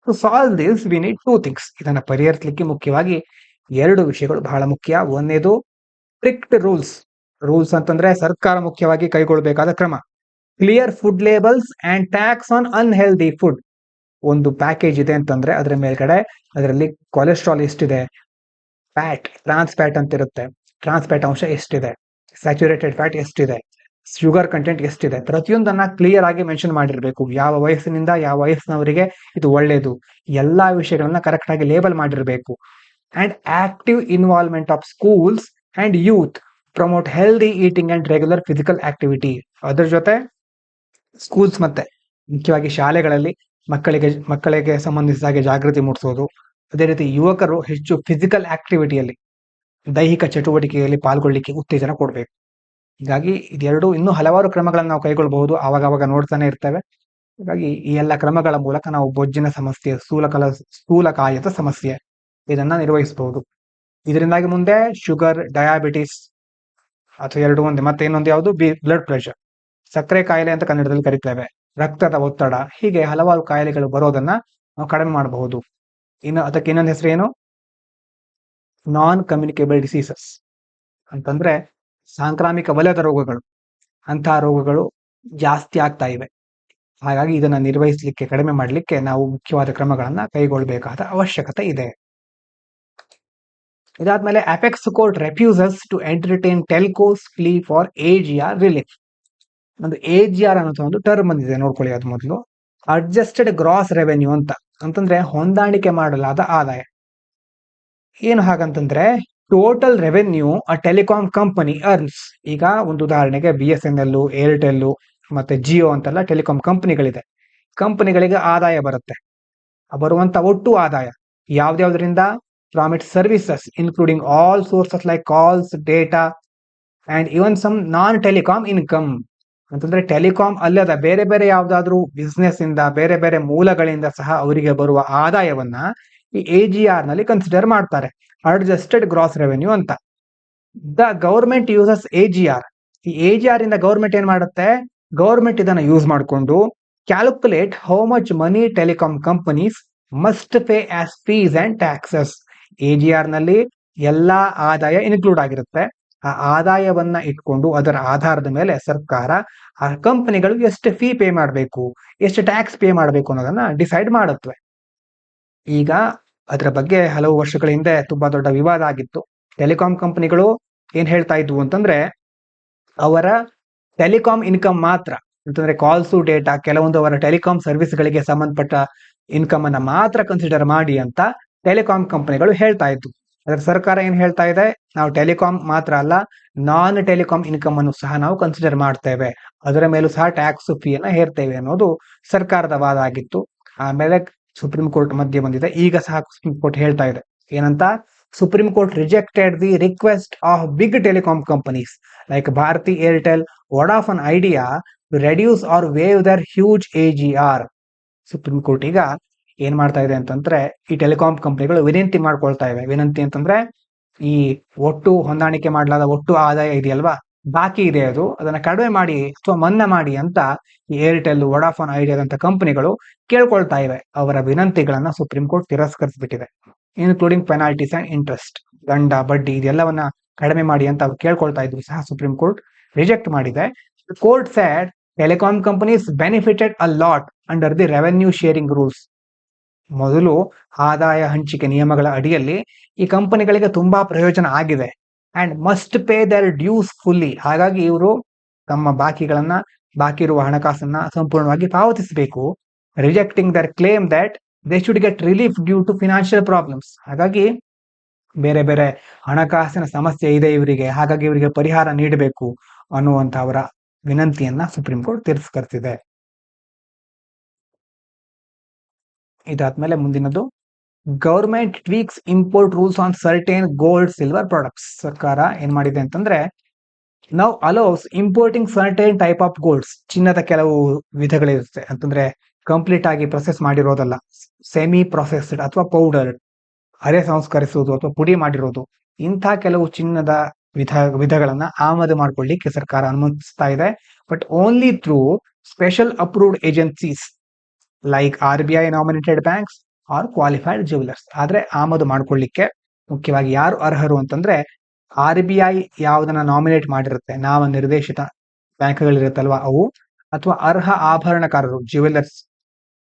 To solve this we need two things. ಇದನ್ನ ಪರಿಹರಿಸಲಿಕ್ಕೆ ಮುಖ್ಯವಾಗಿ ಎರಡು ವಿಷಯಗಳು ಬಹಳ ಮುಖ್ಯ. ಒಂದೇದು ಸ್ಟ್ರಿಕ್ಟ್ ರೂಲ್ಸ್. ರೂಲ್ಸ್ ಅಂತಂದ್ರೆ ಸರ್ಕಾರ ಮುಖ್ಯವಾಗಿ ಕೈಗೊಳ್ಳಬೇಕಾದ ಕ್ರಮ. Clear food labels and tax on unhealthy food. ಒಂದು ಪ್ಯಾಕೇಜ್ ಇದೆ ಅಂತಂದ್ರೆ ಅದರ ಮೇಲ್ಗಡೆ ಅದರಲ್ಲಿ ಕೊಲೆಸ್ಟ್ರಾಲ್ ಎಷ್ಟಿದೆ, ಫ್ಯಾಟ್, ಟ್ರಾನ್ಸ್ ಫ್ಯಾಟ್ ಅಂತ ಇರುತ್ತೆ, ಟ್ರಾನ್ಸ್ ಫ್ಯಾಟ್ ಅಂಶ ಎಷ್ಟಿದೆ, ಸ್ಯಾಚುರೇಟೆಡ್ ಫ್ಯಾಟ್ ಎಷ್ಟಿದೆ, ಶುಗರ್ ಕಂಟೆಂಟ್ ಎಷ್ಟಿದೆ, ಪ್ರತಿಯೊಂದನ್ನ ಕ್ಲಿಯರ್ ಆಗಿ ಮೆನ್ಷನ್ ಮಾಡಿರ್ಬೇಕು. ಯಾವ ವಯಸ್ಸಿನಿಂದ ಯಾವ ವಯಸ್ಸಿನವರಿಗೆ ಇದು ಒಳ್ಳೇದು, ಎಲ್ಲಾ ವಿಷಯಗಳನ್ನ ಕರೆಕ್ಟ್ ಆಗಿ ಲೇಬಲ್ ಮಾಡಿರ್ಬೇಕು. And active involvement of schools and youth promote healthy eating and regular physical activity. ಅದ್ರ ಜೊತೆ ಸ್ಕೂಲ್ಸ್ ಮತ್ತೆ ಮುಖ್ಯವಾಗಿ ಶಾಲೆಗಳಲ್ಲಿ ಮಕ್ಕಳಿಗೆ ಸಂಬಂಧಿಸಿದ ಹಾಗೆ ಜಾಗೃತಿ ಮೂಡಿಸೋದು. ಅದೇ ರೀತಿ ಯುವಕರು ಹೆಚ್ಚು ಫಿಸಿಕಲ್ ಆಕ್ಟಿವಿಟಿಯಲ್ಲಿ, ದೈಹಿಕ ಚಟುವಟಿಕೆಯಲ್ಲಿ ಪಾಲ್ಗೊಳ್ಳಿಕ್ಕೆ ಉತ್ತೇಜನ ಕೊಡಬೇಕು. ಹೀಗಾಗಿ ಇದೆರಡು ಇನ್ನೂ ಹಲವಾರು ಕ್ರಮಗಳನ್ನು ನಾವು ಕೈಗೊಳ್ಳಬಹುದು, ಆವಾಗ ನೋಡ್ತಾನೆ ಇರ್ತೇವೆ. ಹಾಗಾಗಿ ಈ ಎಲ್ಲ ಕ್ರಮಗಳ ಮೂಲಕ ನಾವು ಬೊಜ್ಜಿನ ಸಮಸ್ಯೆ, ಸ್ಥೂಲಕಾಯದ ಸಮಸ್ಯೆ ಇದನ್ನ ನಿರ್ವಹಿಸಬಹುದು. ಇದರಿಂದಾಗಿ ಮುಂದೆ ಶುಗರ್, ಡಯಾಬಿಟಿಸ್ ಅಥವಾ ಎರಡು ಒಂದೇ, ಮತ್ತೆ ಇನ್ನೊಂದು ಯಾವುದು ಬ್ಲಡ್ ಪ್ರೆಷರ್, ಸಕ್ಕರೆ ಕಾಯಿಲೆ ಅಂತ ಕನ್ನಡದಲ್ಲಿ ಕರಿತೇವೆ, ರಕ್ತದ ಒತ್ತಡ, ಹೀಗೆ ಹಲವಾರು ಕಾಯಿಲೆಗಳು ಬರೋದನ್ನ ನಾವು ಕಡಿಮೆ ಮಾಡಬಹುದು. ಇನ್ನು ಅದಕ್ಕೆ ಇನ್ನೊಂದು ಹೆಸರು ಏನು, ನಾನ್ ಕಮ್ಯುನಿಕೇಬಲ್ ಡಿಸೀಸಸ್ ಅಂತಂದ್ರೆ ಸಾಂಕ್ರಾಮಿಕ ವಲಯದ ರೋಗಗಳು. ಅಂತಹ ರೋಗಗಳು ಜಾಸ್ತಿ ಆಗ್ತಾ ಇವೆ. ಹಾಗಾಗಿ ಇದನ್ನ ನಿರ್ವಹಿಸಲಿಕ್ಕೆ, ಕಡಿಮೆ ಮಾಡಲಿಕ್ಕೆ ನಾವು ಮುಖ್ಯವಾದ ಕ್ರಮಗಳನ್ನ ಕೈಗೊಳ್ಳಬೇಕಾದ ಅವಶ್ಯಕತೆ ಇದೆ. ಇದಾದ್ಮೇಲೆ apex court refuses to entertain telcos plea for AGR relief. ಒಂದು AGR ಅನ್ನೋ ಒಂದು ಟರ್ಮ್ ಬಂದಿದೆ, ನೋಡ್ಕೊಳ್ಳಿ ಅದು ಮೊದಲು. ಅಡ್ಜಸ್ಟೆಡ್ ಗ್ರಾಸ್ ರೆವೆನ್ಯೂ ಅಂತಂದ್ರೆ ಹೊಂದಾಣಿಕೆ ಮಾಡಲಾದ ಆದಾಯ. ಏನು ಹಾಗಂತಂದ್ರೆ ಟೋಟಲ್ ರೆವೆನ್ಯೂ ಅ ಟೆಲಿಕಾಂ ಕಂಪನಿ ಅರ್ನ್ಸ್. ಈಗ ಒಂದು ಉದಾಹರಣೆಗೆ BSNL, ಏರ್ಟೆಲ್ ಮತ್ತೆ ಜಿಯೋ ಅಂತೆಲ್ಲ ಟೆಲಿಕಾಂ ಕಂಪನಿಗಳಿದೆ. ಕಂಪನಿಗಳಿಗೆ ಆದಾಯ ಬರುತ್ತೆ. ಬರುವಂತ ಒಟ್ಟು ಆದಾಯ ಯಾವ್ದ್ಯಾವ್ದ್ರಿಂದ, from its services including all sources like calls, data and even some non telecom income. ಅಂತಂದ್ರೆ ಟೆಲಿಕಾಂ ಅಲ್ಲದ ಬೇರೆ ಬೇರೆ ಯಾವ್ದಾದ್ರು ಬಿಸ್ನೆಸ್ ಇಂದ, ಬೇರೆ ಬೇರೆ ಮೂಲಗಳಿಂದ ಸಹ ಅವರಿಗೆ ಬರುವ ಆದಾಯವನ್ನ ಈ AGR ನಲ್ಲಿ ಕನ್ಸಿಡರ್ ಮಾಡ್ತಾರೆ, ಅಡ್ಜಸ್ಟೆಡ್ ಗ್ರಾಸ್ ರೆವೆನ್ಯೂ ಅಂತ. The government uses AGR. ಈ AGR ಇಂದ ಗವರ್ಮೆಂಟ್ ಏನ್ ಮಾಡುತ್ತೆ, ಗವರ್ಮೆಂಟ್ ಇದನ್ನ ಯೂಸ್ ಮಾಡಿಕೊಂಡು calculate how much money telecom companies must pay as fees and taxes. AGR ನಲ್ಲಿ ಎಲ್ಲಾ ಆದಾಯ ಇನ್ಕ್ಲೂಡ್ ಆಗಿರುತ್ತೆ. ಆ ಆದಾಯವನ್ನ ಇಟ್ಕೊಂಡು ಅದರ ಆಧಾರದ ಮೇಲೆ ಸರ್ಕಾರ ಆ ಕಂಪನಿಗಳು ಎಷ್ಟು ಫೀ ಪೇ ಮಾಡಬೇಕು, ಎಷ್ಟು ಟ್ಯಾಕ್ಸ್ ಪೇ ಮಾಡಬೇಕು ಅನ್ನೋದನ್ನ ಡಿಸೈಡ್ ಮಾಡುತ್ತವೆ. ಈಗ ಅದರ ಬಗ್ಗೆ ಹಲವು ವರ್ಷಗಳ ಹಿಂದೆ ತುಂಬಾ ದೊಡ್ಡ ವಿವಾದ ಆಗಿತ್ತು. ಟೆಲಿಕಾಂ ಕಂಪನಿಗಳು ಏನ್ ಹೇಳ್ತಾ ಇದ್ವು ಅಂತಂದ್ರೆ, ಅವರ ಟೆಲಿಕಾಂ ಇನ್ಕಮ್ ಮಾತ್ರ, ಅಂತಂದ್ರೆ ಕಾಲ್ಸು, ಡೇಟಾ, ಕೆಲವೊಂದು ಅವರ ಟೆಲಿಕಾಂ ಸರ್ವಿಸ್ ಗಳಿಗೆ ಸಂಬಂಧಪಟ್ಟ ಇನ್ಕಮ್ ಅನ್ನ ಮಾತ್ರ ಕನ್ಸಿಡರ್ ಮಾಡಿ ಅಂತ ಟೆಲಿಕಾಂ ಕಂಪನಿಗಳು ಹೇಳ್ತಾ ಇತ್ತು. ಅದರ ಸರ್ಕಾರ ಏನ್ ಹೇಳ್ತಾ ಇದೆ, ನಾವು ಟೆಲಿಕಾಂ ಮಾತ್ರ ಅಲ್ಲ, ನಾನ್ ಟೆಲಿಕಾಂ ಇನ್ಕಮ್ ಅನ್ನು ಸಹ ನಾವು ಕನ್ಸಿಡರ್ ಮಾಡ್ತೇವೆ, ಅದರ ಮೇಲೂ ಸಹ ಟ್ಯಾಕ್ಸ್ ಫೀಯನ್ನ ಹೇರ್ತೇವೆ ಅನ್ನೋದು ಸರ್ಕಾರದ ವಾದ ಆಗಿತ್ತು. ಆಮೇಲೆ ಸುಪ್ರೀಂ ಕೋರ್ಟ್ ಮಧ್ಯೆ ಬಂದಿದೆ. ಈಗ ಸಹ ಸುಪ್ರೀಂ ಕೋರ್ಟ್ ಹೇಳ್ತಾ ಇದೆ ಏನಂತ, supreme court rejected the request of big telecom companies like Bharti Airtel, Vodafone Idea to reduce or waive their huge AGR. Supreme court ಈಗ ಏನ್ ಮಾಡ್ತಾ ಇದೆ ಅಂತಂದ್ರೆ, ಈ ಟೆಲಿಕಾಂ ಕಂಪನಿಗಳು ವಿನಂತಿ ಮಾಡ್ಕೊಳ್ತಾ ಇವೆ. ವಿನಂತಿ ಅಂತಂದ್ರೆ ಈ ಒಟ್ಟು ಹೊಂದಾಣಿಕೆ ಮಾಡಲಾದ ಒಟ್ಟು ಆದಾಯ ಇದೆಯಲ್ವಾ, ಬಾಕಿ ಇದೆ, ಅದನ್ನ ಕಡಿಮೆ ಮಾಡಿ ಅಥವಾ ಮನ್ನಾ ಮಾಡಿ ಅಂತ ಈ ಏರ್ಟೆಲ್, ವೊಡಾಫೋನ್ ಐಡಿಯಾದಂತ ಕಂಪನಿಗಳು ಕೇಳ್ಕೊಳ್ತಾ ಇವೆ. ಅವರ ವಿನಂತಿಗಳನ್ನ ಸುಪ್ರೀಂ ಕೋರ್ಟ್ ತಿರಸ್ಕರಿಸಿಬಿಟ್ಟಿದೆ. ಇನ್ಕ್ಲೂಡಿಂಗ್ ಪೆನಾಲ್ಟೀಸ್ ಅಂಡ್ ಇಂಟ್ರೆಸ್ಟ್, ದಂಡ, ಬಡ್ಡಿ ಇದೆಲ್ಲವನ್ನ ಕಡಿಮೆ ಮಾಡಿ ಅಂತ ಕೇಳ್ಕೊಳ್ತಾ ಇದ್ರು ಸಹ ಸುಪ್ರೀಂ ಕೋರ್ಟ್ ರಿಜೆಕ್ಟ್ ಮಾಡಿದೆ. Court said telecom companies benefited a lot under the revenue sharing rules. ಮೊದಲು ಆದಾಯ ಹಂಚಿಕೆ ನಿಯಮಗಳ ಅಡಿಯಲ್ಲಿ ಈ ಕಂಪನಿಗಳಿಗೆ ತುಂಬಾ ಪ್ರಯೋಜನ ಆಗಿದೆ. And must pay their dues fully. ಹಾಗಾಗಿ ಇವರು ತಮ್ಮ ಬಾಕಿ ಇರುವ ಹಣಕಾಸನ್ನ ಸಂಪೂರ್ಣವಾಗಿ ಪಾವತಿಸಬೇಕು. Rejecting their claim that they should get relief due to financial problems. ಹಾಗಾಗಿ ಬೇರೆ ಬೇರೆ ಹಣಕಾಸಿನ ಸಮಸ್ಯೆ ಇದೆ ಇವರಿಗೆ, ಹಾಗಾಗಿ ಇವರಿಗೆ ಪರಿಹಾರ ನೀಡಬೇಕು ಅನ್ನುವಂತ ಅವರ ವಿನಂತಿಯನ್ನ ಸುಪ್ರೀಂ ಕೋರ್ಟ್ ತಿರಸ್ಕರಿಸಿದೆ. ಇದಾದ್ಮೇಲೆ ಮುಂದಿನದು, government tweaks import rules on certain gold silver products. ಸರ್ಕಾರ ಏನ್ ಮಾಡಿದೆ ಅಂತಂದ್ರೆ, now allows importing certain type of golds. ಚಿನ್ನದ ಕೆಲವು ವಿಧಗಳಿರುತ್ತೆ, ಅಂತಂದ್ರೆ ಕಂಪ್ಲೀಟ್ ಆಗಿ ಪ್ರೊಸೆಸ್ ಮಾಡಿರೋದಲ್ಲ, ಸೆಮಿ ಪ್ರೊಸೆಸ್ಡ್ ಅಥವಾ ಪೌಡರ್, ಅರೆ ಸಂಸ್ಕರಿಸುವುದು ಅಥವಾ ಪುಡಿ ಮಾಡಿರೋದು, ಇಂಥ ಕೆಲವು ಚಿನ್ನದ ವಿಧಗಳನ್ನ ಆಮದು ಮಾಡ್ಕೊಳ್ಳಿಕ್ಕೆ ಸರ್ಕಾರ ಅನುಮತಿಸ್ತಾ ಇದೆ. But only through special approved agencies like RBI nominated banks are qualified jewellers. ಆದ್ರೆ ಆಮದು ಮಾಡ್ಕೊಳ್ಳಿಕ್ಕೆ ಮುಖ್ಯವಾಗಿ ಯಾರು ಅರ್ಹರು ಅಂತಂದ್ರೆ, RBI ಯಾವುದನ್ನ ನಾಮಿನೇಟ್ ಮಾಡಿರುತ್ತೆ, ನಾಮ ನಿರ್ದೇಶಿತ ಬ್ಯಾಂಕ್ಗಳಿರುತ್ತಲ್ವಾ ಅವು, ಅಥವಾ ಅರ್ಹ ಆಭರಣಕಾರರು ಜ್ಯುವೆಲರ್ಸ್,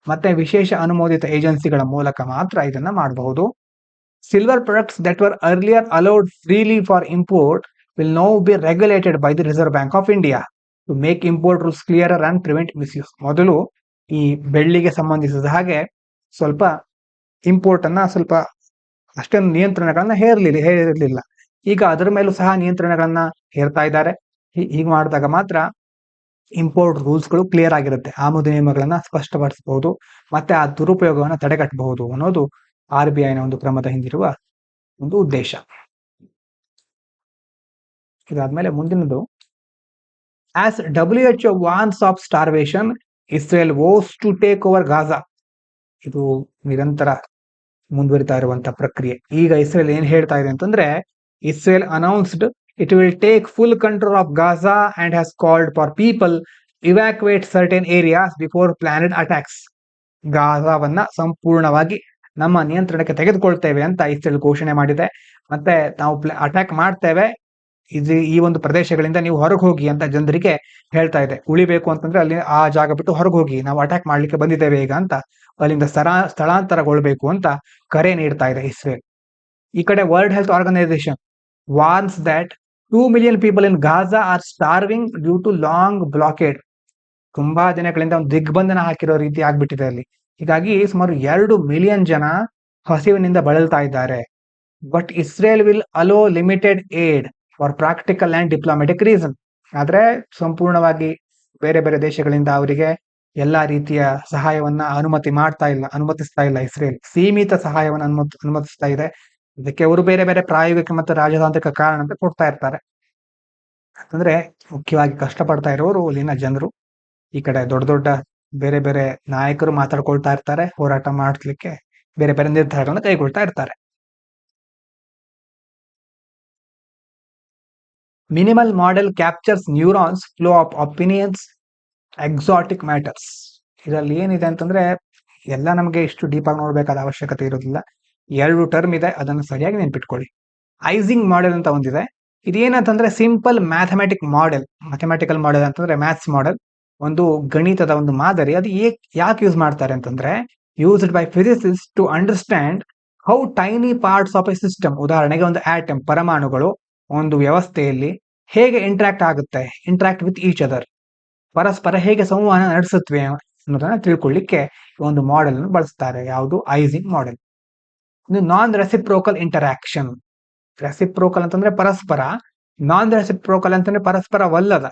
ಮತ್ತೆ ವಿಶೇಷ ಅನುಮೋದಿತ ಏಜೆನ್ಸಿಗಳ ಮೂಲಕ ಮಾತ್ರ ಇದನ್ನ ಮಾಡಬಹುದು. Silver products that were earlier allowed freely for import will now be regulated by the Reserve Bank of India to make import rules clearer and prevent misuse. ಮೊದಲು ಈ ಬೆಳ್ಳಿಗೆ ಸಂಬಂಧಿಸಿದ ಹಾಗೆ ಸ್ವಲ್ಪ ಇಂಪೋರ್ಟ್ ಅನ್ನ ಸ್ವಲ್ಪ ಅಷ್ಟೊಂದು ನಿಯಂತ್ರಣಗಳನ್ನ ಹೇರಿರಲಿಲ್ಲ. ಈಗ ಅದರ ಮೇಲೂ ಸಹ ನಿಯಂತ್ರಣಗಳನ್ನ ಹೇರ್ತಾ ಇದ್ದಾರೆ. ಹೀಗೆ ಮಾಡಿದಾಗ ಮಾತ್ರ ಇಂಪೋರ್ಟ್ ರೂಲ್ಸ್ಗಳು ಕ್ಲಿಯರ್ ಆಗಿರುತ್ತೆ, ಆಮದು ನಿಯಮಗಳನ್ನ ಸ್ಪಷ್ಟಪಡಿಸಬಹುದು, ಮತ್ತೆ ಆ ದುರುಪಯೋಗವನ್ನು ತಡೆಗಟ್ಟಬಹುದು ಅನ್ನೋದು RBIನ ಒಂದು ಕ್ರಮದ ಹಿಂದಿರುವ ಒಂದು ಉದ್ದೇಶ. ಇದಾದ್ಮೇಲೆ ಮುಂದಿನದು, as WHO warns of starvation, Israel vows to take over Gaza. ಇದು ನಿರಂತರ ಮುಂದುವರಿತಾ ಇರುವಂತಹ ಪ್ರಕ್ರಿಯೆ. ಈಗ ಇಸ್ರೇಲ್ ಏನ್ ಹೇಳ್ತಾ ಇದೆ ಅಂತಂದ್ರೆ, Israel announced it will take full control of Gaza and has called for people evacuate certain areas before planned attacks. ಗಾಜಾವನ್ನ ಸಂಪೂರ್ಣವಾಗಿ ನಮ್ಮ ನಿಯಂತ್ರಣಕ್ಕೆ ತೆಗೆದುಕೊಳ್ತೇವೆ ಅಂತ ಇಸ್ರೇಲ್ ಘೋಷಣೆ ಮಾಡಿದೆ. ಮತ್ತೆ ನಾವು ಅಟ್ಯಾಕ್ ಮಾಡ್ತೇವೆ, ಈ ಒಂದು ಪ್ರದೇಶಗಳಿಂದ ನೀವು ಹೊರಗೆ ಹೋಗಿ ಅಂತ ಜನರಿಗೆ ಹೇಳ್ತಾ ಇದೆ. ಉಳಿಬೇಕು ಅಂತಂದ್ರೆ ಅಲ್ಲಿ ಆ ಜಾಗ ಬಿಟ್ಟು ಹೊರಗೆ ಹೋಗಿ, ನಾವು ಅಟ್ಯಾಕ್ ಮಾಡ್ಲಿಕ್ಕೆ ಬಂದಿದ್ದೇವೆ ಈಗ ಅಂತ ಅಲ್ಲಿಂದ ಸ್ಥಳಾಂತರಗೊಳ್ಬೇಕು ಅಂತ ಕರೆ ನೀಡ್ತಾ ಇದೆ ಇಸ್ರೇಲ್. ಈ ಕಡೆ World Health Organization warns that 2 million people in Gaza are starving due to long blockade. ತುಂಬಾ ದಿನಗಳಿಂದ ಒಂದು ದಿಗ್ಬಂಧನ ಹಾಕಿರೋ ರೀತಿ ಆಗ್ಬಿಟ್ಟಿದೆ ಅಲ್ಲಿ. ಹೀಗಾಗಿ ಸುಮಾರು 2 ಮಿಲಿಯನ್ ಜನ ಹಸಿವಿನಿಂದ ಬಳಲ್ತಾ ಇದ್ದಾರೆ. But Israel will hello limited aid for practical and diplomatic reason. ಆದ್ರೆ ಸಂಪೂರ್ಣವಾಗಿ ಬೇರೆ ಬೇರೆ ದೇಶಗಳಿಂದ ಅವರಿಗೆ ಎಲ್ಲಾ ರೀತಿಯ ಸಹಾಯವನ್ನ ಅನುಮತಿಸ್ತಾ ಇಲ್ಲ ಇಸ್ರೇಲ್. ಸೀಮಿತ ಸಹಾಯವನ್ನು ಅನುಮತಿಸ್ತಾ ಇದೆ. ಇದಕ್ಕೆ ಅವರು ಬೇರೆ ಬೇರೆ ಪ್ರಾಯೋಗಿಕ ಮತ್ತು ರಾಜತಾಂತ್ರಿಕ ಕಾರಣ ಅಂತ ಕೊಡ್ತಾ ಇರ್ತಾರೆ. ಅಂದ್ರೆ ಮುಖ್ಯವಾಗಿ ಕಷ್ಟಪಡ್ತಾ ಇರೋರು ಅಲ್ಲಿನ ಜನರು. ಈ ಕಡೆ ದೊಡ್ಡ ದೊಡ್ಡ ಬೇರೆ ಬೇರೆ ನಾಯಕರು ಮಾತಾಡ್ಕೊಳ್ತಾ ಇರ್ತಾರೆ, ಹೋರಾಟ ಮಾಡ್ಲಿಕ್ಕೆ ಬೇರೆ ಬೇರೆ ನಿರ್ಧಾರಗಳನ್ನ ಕೈಗೊಳ್ತಾ ಇರ್ತಾರೆ. Minimal model captures neurons flow of opinions exotic matters. ಇದರಲ್ಲಿ ಏನಿದೆ ಅಂತಂದ್ರೆ, ಎಲ್ಲ ನಮಗೆ ಇಷ್ಟು ಡೀಪ್ ಆಗಿ ನೋಡ್ಬೇಕಾದ ಅವಶ್ಯಕತೆ ಇರೋದಿಲ್ಲ. 2 ಟರ್ಮ್ ಇದೆ, ಅದನ್ನು ಸರಿಯಾಗಿ ನೆನ್ಪಿಟ್ಕೊಳ್ಳಿ. ಐಸಿಂಗ್ ಮಾಡೆಲ್ ಅಂತ ಒಂದಿದೆ. ಇದೇನಂತಂದ್ರೆ ಸಿಂಪಲ್ ಮ್ಯಾಥಮೆಟಿಕಲ್ ಮಾಡೆಲ್ ಅಂತಂದ್ರೆ ಮ್ಯಾಥ್ಸ್ ಮಾಡೆಲ್, ಒಂದು ಗಣಿತದ ಒಂದು ಮಾದರಿ. ಅದು ಯಾಕೆ ಯೂಸ್ ಮಾಡ್ತಾರೆ ಅಂತಂದ್ರೆ, used by physicist to understand how tiny parts of a system, ಉದಾಹರಣೆಗೆ ಒಂದು ಆಟಮ್, ಪರಮಾಣುಗಳು ಒಂದು ವ್ಯವಸ್ಥೆಯಲ್ಲಿ ಹೇಗೆ ಇಂಟ್ರಾಕ್ಟ್ ವಿತ್ ಈಚ್ ಅದರ್, ಪರಸ್ಪರ ಹೇಗೆ ಸಂವಹನ ನಡೆಸುತ್ತವೆ ಅನ್ನೋದನ್ನ ತಿಳ್ಕೊಳ್ಳಿಕ್ಕೆ ಒಂದು ಮಾಡೆಲ್ ಅನ್ನು ಬಳಸ್ತಾರೆ. ಯಾವುದು? Icing model. ಇದು ನಾನ್ ರೆಸಿಪ್ರೋಕಲ್ ಇಂಟರಾಕ್ಷನ್. ರೆಸಿಪ್ರೋಕಲ್ ಅಂತಂದ್ರೆ ಪರಸ್ಪರ, ನಾನ್ ರೆಸಿಪ್ರೋಕಲ್ ಅಂತಂದ್ರೆ ಪರಸ್ಪರವಲ್ಲದ.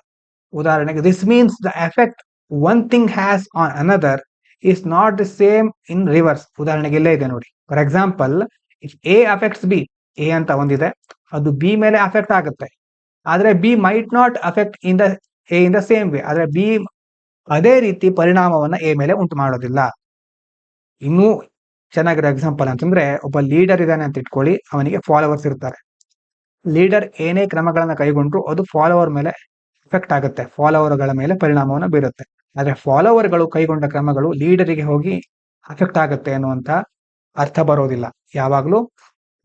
ಉದಾಹರಣೆಗೆ, this means the effect one thing has on another is not the same in reverse. ಉದಾಹರಣೆಗೆ ಇಲ್ಲೇ ಇದೆ ನೋಡಿ. For example, if A affects B, A ಅಂತ ಒಂದಿದೆ, ಅದು ಬಿ ಮೇಲೆ ಅಫೆಕ್ಟ್ ಆಗುತ್ತೆ. ಆದ್ರೆ B might not affect A in the same way. ಆದ್ರೆ ಬಿ ಅದೇ ರೀತಿ ಪರಿಣಾಮವನ್ನ ಎ ಮೇಲೆ ಉಂಟು ಮಾಡೋದಿಲ್ಲ. ಇನ್ನೂ ಚೆನ್ನಾಗಿರೋ ಎಕ್ಸಾಂಪಲ್ ಅಂತಂದ್ರೆ, ಒಬ್ಬ ಲೀಡರ್ ಇದ್ದಾನೆ ಅಂತ ಇಟ್ಕೊಳ್ಳಿ, ಅವನಿಗೆ ಫಾಲೋವರ್ಸ್ ಇರ್ತಾರೆ. ಲೀಡರ್ ಏನೇ ಕ್ರಮಗಳನ್ನ ಕೈಗೊಂಡ್ರು ಅದು ಫಾಲೋವರ್ ಮೇಲೆ ಎಫೆಕ್ಟ್ ಆಗುತ್ತೆ, ಫಾಲೋವರ್ಗಳ ಮೇಲೆ ಪರಿಣಾಮವನ್ನು ಬೀರುತ್ತೆ. ಆದ್ರೆ ಫಾಲೋವರ್ಗಳು ಕೈಗೊಂಡ ಕ್ರಮಗಳು ಲೀಡರಿಗೆ ಹೋಗಿ ಅಫೆಕ್ಟ್ ಆಗುತ್ತೆ ಅನ್ನುವಂತ ಅರ್ಥ ಬರೋದಿಲ್ಲ. ಯಾವಾಗ್ಲೂ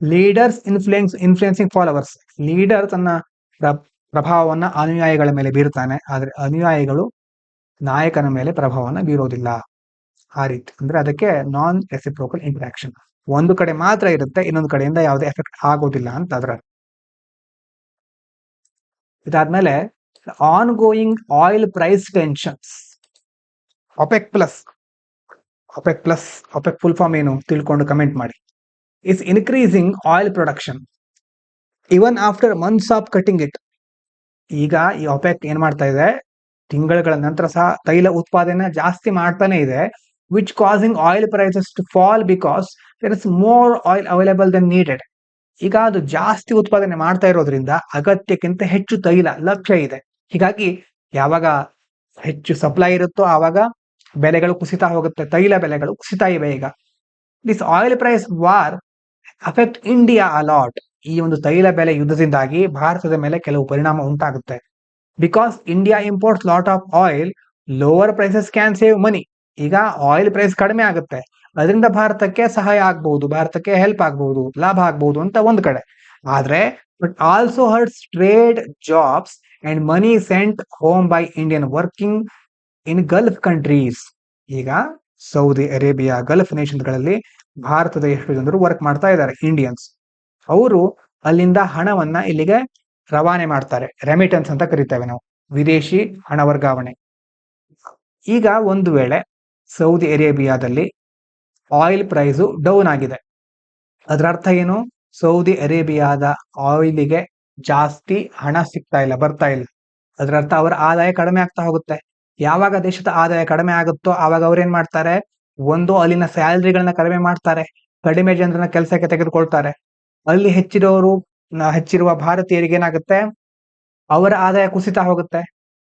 ಲೀಡರ್ಸ್ ಇನ್ಫ್ಲುಯೆನ್ಸಿಂಗ್ ಫಾಲೋವರ್ಸ್. ಲೀಡರ್ ತನ್ನ ಪ್ರಭಾವವನ್ನ ಅನುಯಾಯಿಗಳ ಮೇಲೆ ಬೀರ್ತಾನೆ, ಆದ್ರೆ ಅನುಯಾಯಿಗಳು ನಾಯಕನ ಮೇಲೆ ಪ್ರಭಾವವನ್ನು ಬೀರೋದಿಲ್ಲ. ಆ ರೀತಿ ಅಂದ್ರೆ ಅದಕ್ಕೆ ನಾನ್ ರೆಸಿಪ್ರೋಕಲ್ ಇಂಟರಾಕ್ಷನ್. ಒಂದು ಕಡೆ ಮಾತ್ರ ಇರುತ್ತೆ, ಇನ್ನೊಂದು ಕಡೆಯಿಂದ ಯಾವುದೇ ಎಫೆಕ್ಟ್ ಆಗೋದಿಲ್ಲ ಅಂತ ಅದರ. ಇದಾದ್ಮೇಲೆ on going oil price tensions. OPEC plus full form ಏನು ತಿಳ್ಕೊಂಡು ಕಮೆಂಟ್ ಮಾಡಿ. is increasing oil production even after months of cutting it. ಈಗ ಈ ಒಪೆಕ್ ಏನ್ ಮಾಡ್ತಾ ಇದೆ, ತಿಂಗಳುಗಳ ನಂತರ ಸಹ ತೈಲ ಉತ್ಪಾದನೆ ಜಾಸ್ತಿ ಮಾಡ್ತಾನೆ ಇದೆ, which causing oil prices to fall because there is more oil available than needed. ಈಗ ಅದು ಜಾಸ್ತಿ ಉತ್ಪಾದನೆ ಮಾಡ್ತಾ ಇರೋದ್ರಿಂದ ಅಗತ್ಯಕ್ಕಿಂತ ಹೆಚ್ಚು ತೈಲ ಲಭ್ಯ ಇದೆ. ಹೀಗಾಗಿ ಯಾವಾಗ ಹೆಚ್ಚು ಸಪ್ಲೈ ಇರುತ್ತೋ ಆವಾಗ ಬೆಲೆಗಳು ಕುಸಿತಾ ಹೋಗುತ್ತೆ, ತೈಲ ಬೆಲೆಗಳು ಕುಸಿತಾ ಇವೆ. ಈಗ this oil price war affect India a lot. ಈ ಒಂದು ತೈಲ ಬೆಲೆ ಯುದ್ಧದಿಂದಾಗಿ ಭಾರತದ ಮೇಲೆ ಕೆಲವು ಪರಿಣಾಮ ಉಂಟಾಗುತ್ತೆ. Because India imports lot of oil, lower prices can save money. ಈಗ ಆಯಿಲ್ ಪ್ರೈಸ್ ಕಡಿಮೆ ಆಗುತ್ತೆ, ಅದರಿಂದ ಭಾರತಕ್ಕೆ ಸಹಾಯ ಆಗ್ಬಹುದು, ಭಾರತಕ್ಕೆ ಹೆಲ್ಪ್ ಆಗ್ಬಹುದು, ಲಾಭ ಆಗ್ಬಹುದು ಅಂತ ಒಂದು ಕಡೆ. ಆದ್ರೆ but also hurts trade, jobs and money sent home by Indian working in Gulf countries. ಈಗ ಸೌದಿ ಅರೇಬಿಯಾ, ಗಲ್ಫ್ ನೇಷನ್ಗಳಲ್ಲಿ ಭಾರತದ ಎಷ್ಟು ಜನರು ವರ್ಕ್ ಮಾಡ್ತಾ ಇದ್ದಾರೆ, ಇಂಡಿಯನ್ಸ್. ಅವರು ಅಲ್ಲಿಂದ ಹಣವನ್ನ ಇಲ್ಲಿಗೆ ರವಾನೆ ಮಾಡ್ತಾರೆ, ರೆಮಿಟೆನ್ಸ್ ಅಂತ ಕರಿತೇವೆ ನಾವು, ವಿದೇಶಿ ಹಣ ವರ್ಗಾವಣೆ. ಈಗ ಒಂದು ವೇಳೆ ಸೌದಿ ಅರೇಬಿಯಾದಲ್ಲಿ ಆಯಿಲ್ ಪ್ರೈಸು ಡೌನ್ ಆಗಿದೆ, ಅದರ ಅರ್ಥ ಏನು? ಸೌದಿ ಅರೇಬಿಯಾದ ಆಯಿಲಿಗೆ ಜಾಸ್ತಿ ಹಣ ಸಿಗ್ತಾ ಇಲ್ಲ, ಬರ್ತಾ ಇಲ್ಲ. ಅದರ ಅರ್ಥ ಅವರ ಆದಾಯ ಕಡಿಮೆ ಆಗ್ತಾ ಹೋಗುತ್ತೆ. ಯಾವಾಗ ದೇಶದ ಆದಾಯ ಕಡಿಮೆ ಆಗುತ್ತೋ ಆವಾಗ ಅವ್ರೇನ್ ಮಾಡ್ತಾರೆ, ಒಂದು ಅಲ್ಲಿನ ಸ್ಯಾಲರಿಗಳನ್ನ ಕಡಿಮೆ ಮಾಡ್ತಾರೆ, ಕಡಿಮೆ ಜನರನ್ನ ಕೆಲಸಕ್ಕೆ ತೆಗೆದುಕೊಳ್ತಾರೆ. ಅಲ್ಲಿ ಹೆಚ್ಚಿರುವ ಭಾರತೀಯರಿಗೆ ಏನಾಗುತ್ತೆ, ಅವರ ಆದಾಯ ಕುಸಿತಾ ಹೋಗುತ್ತೆ.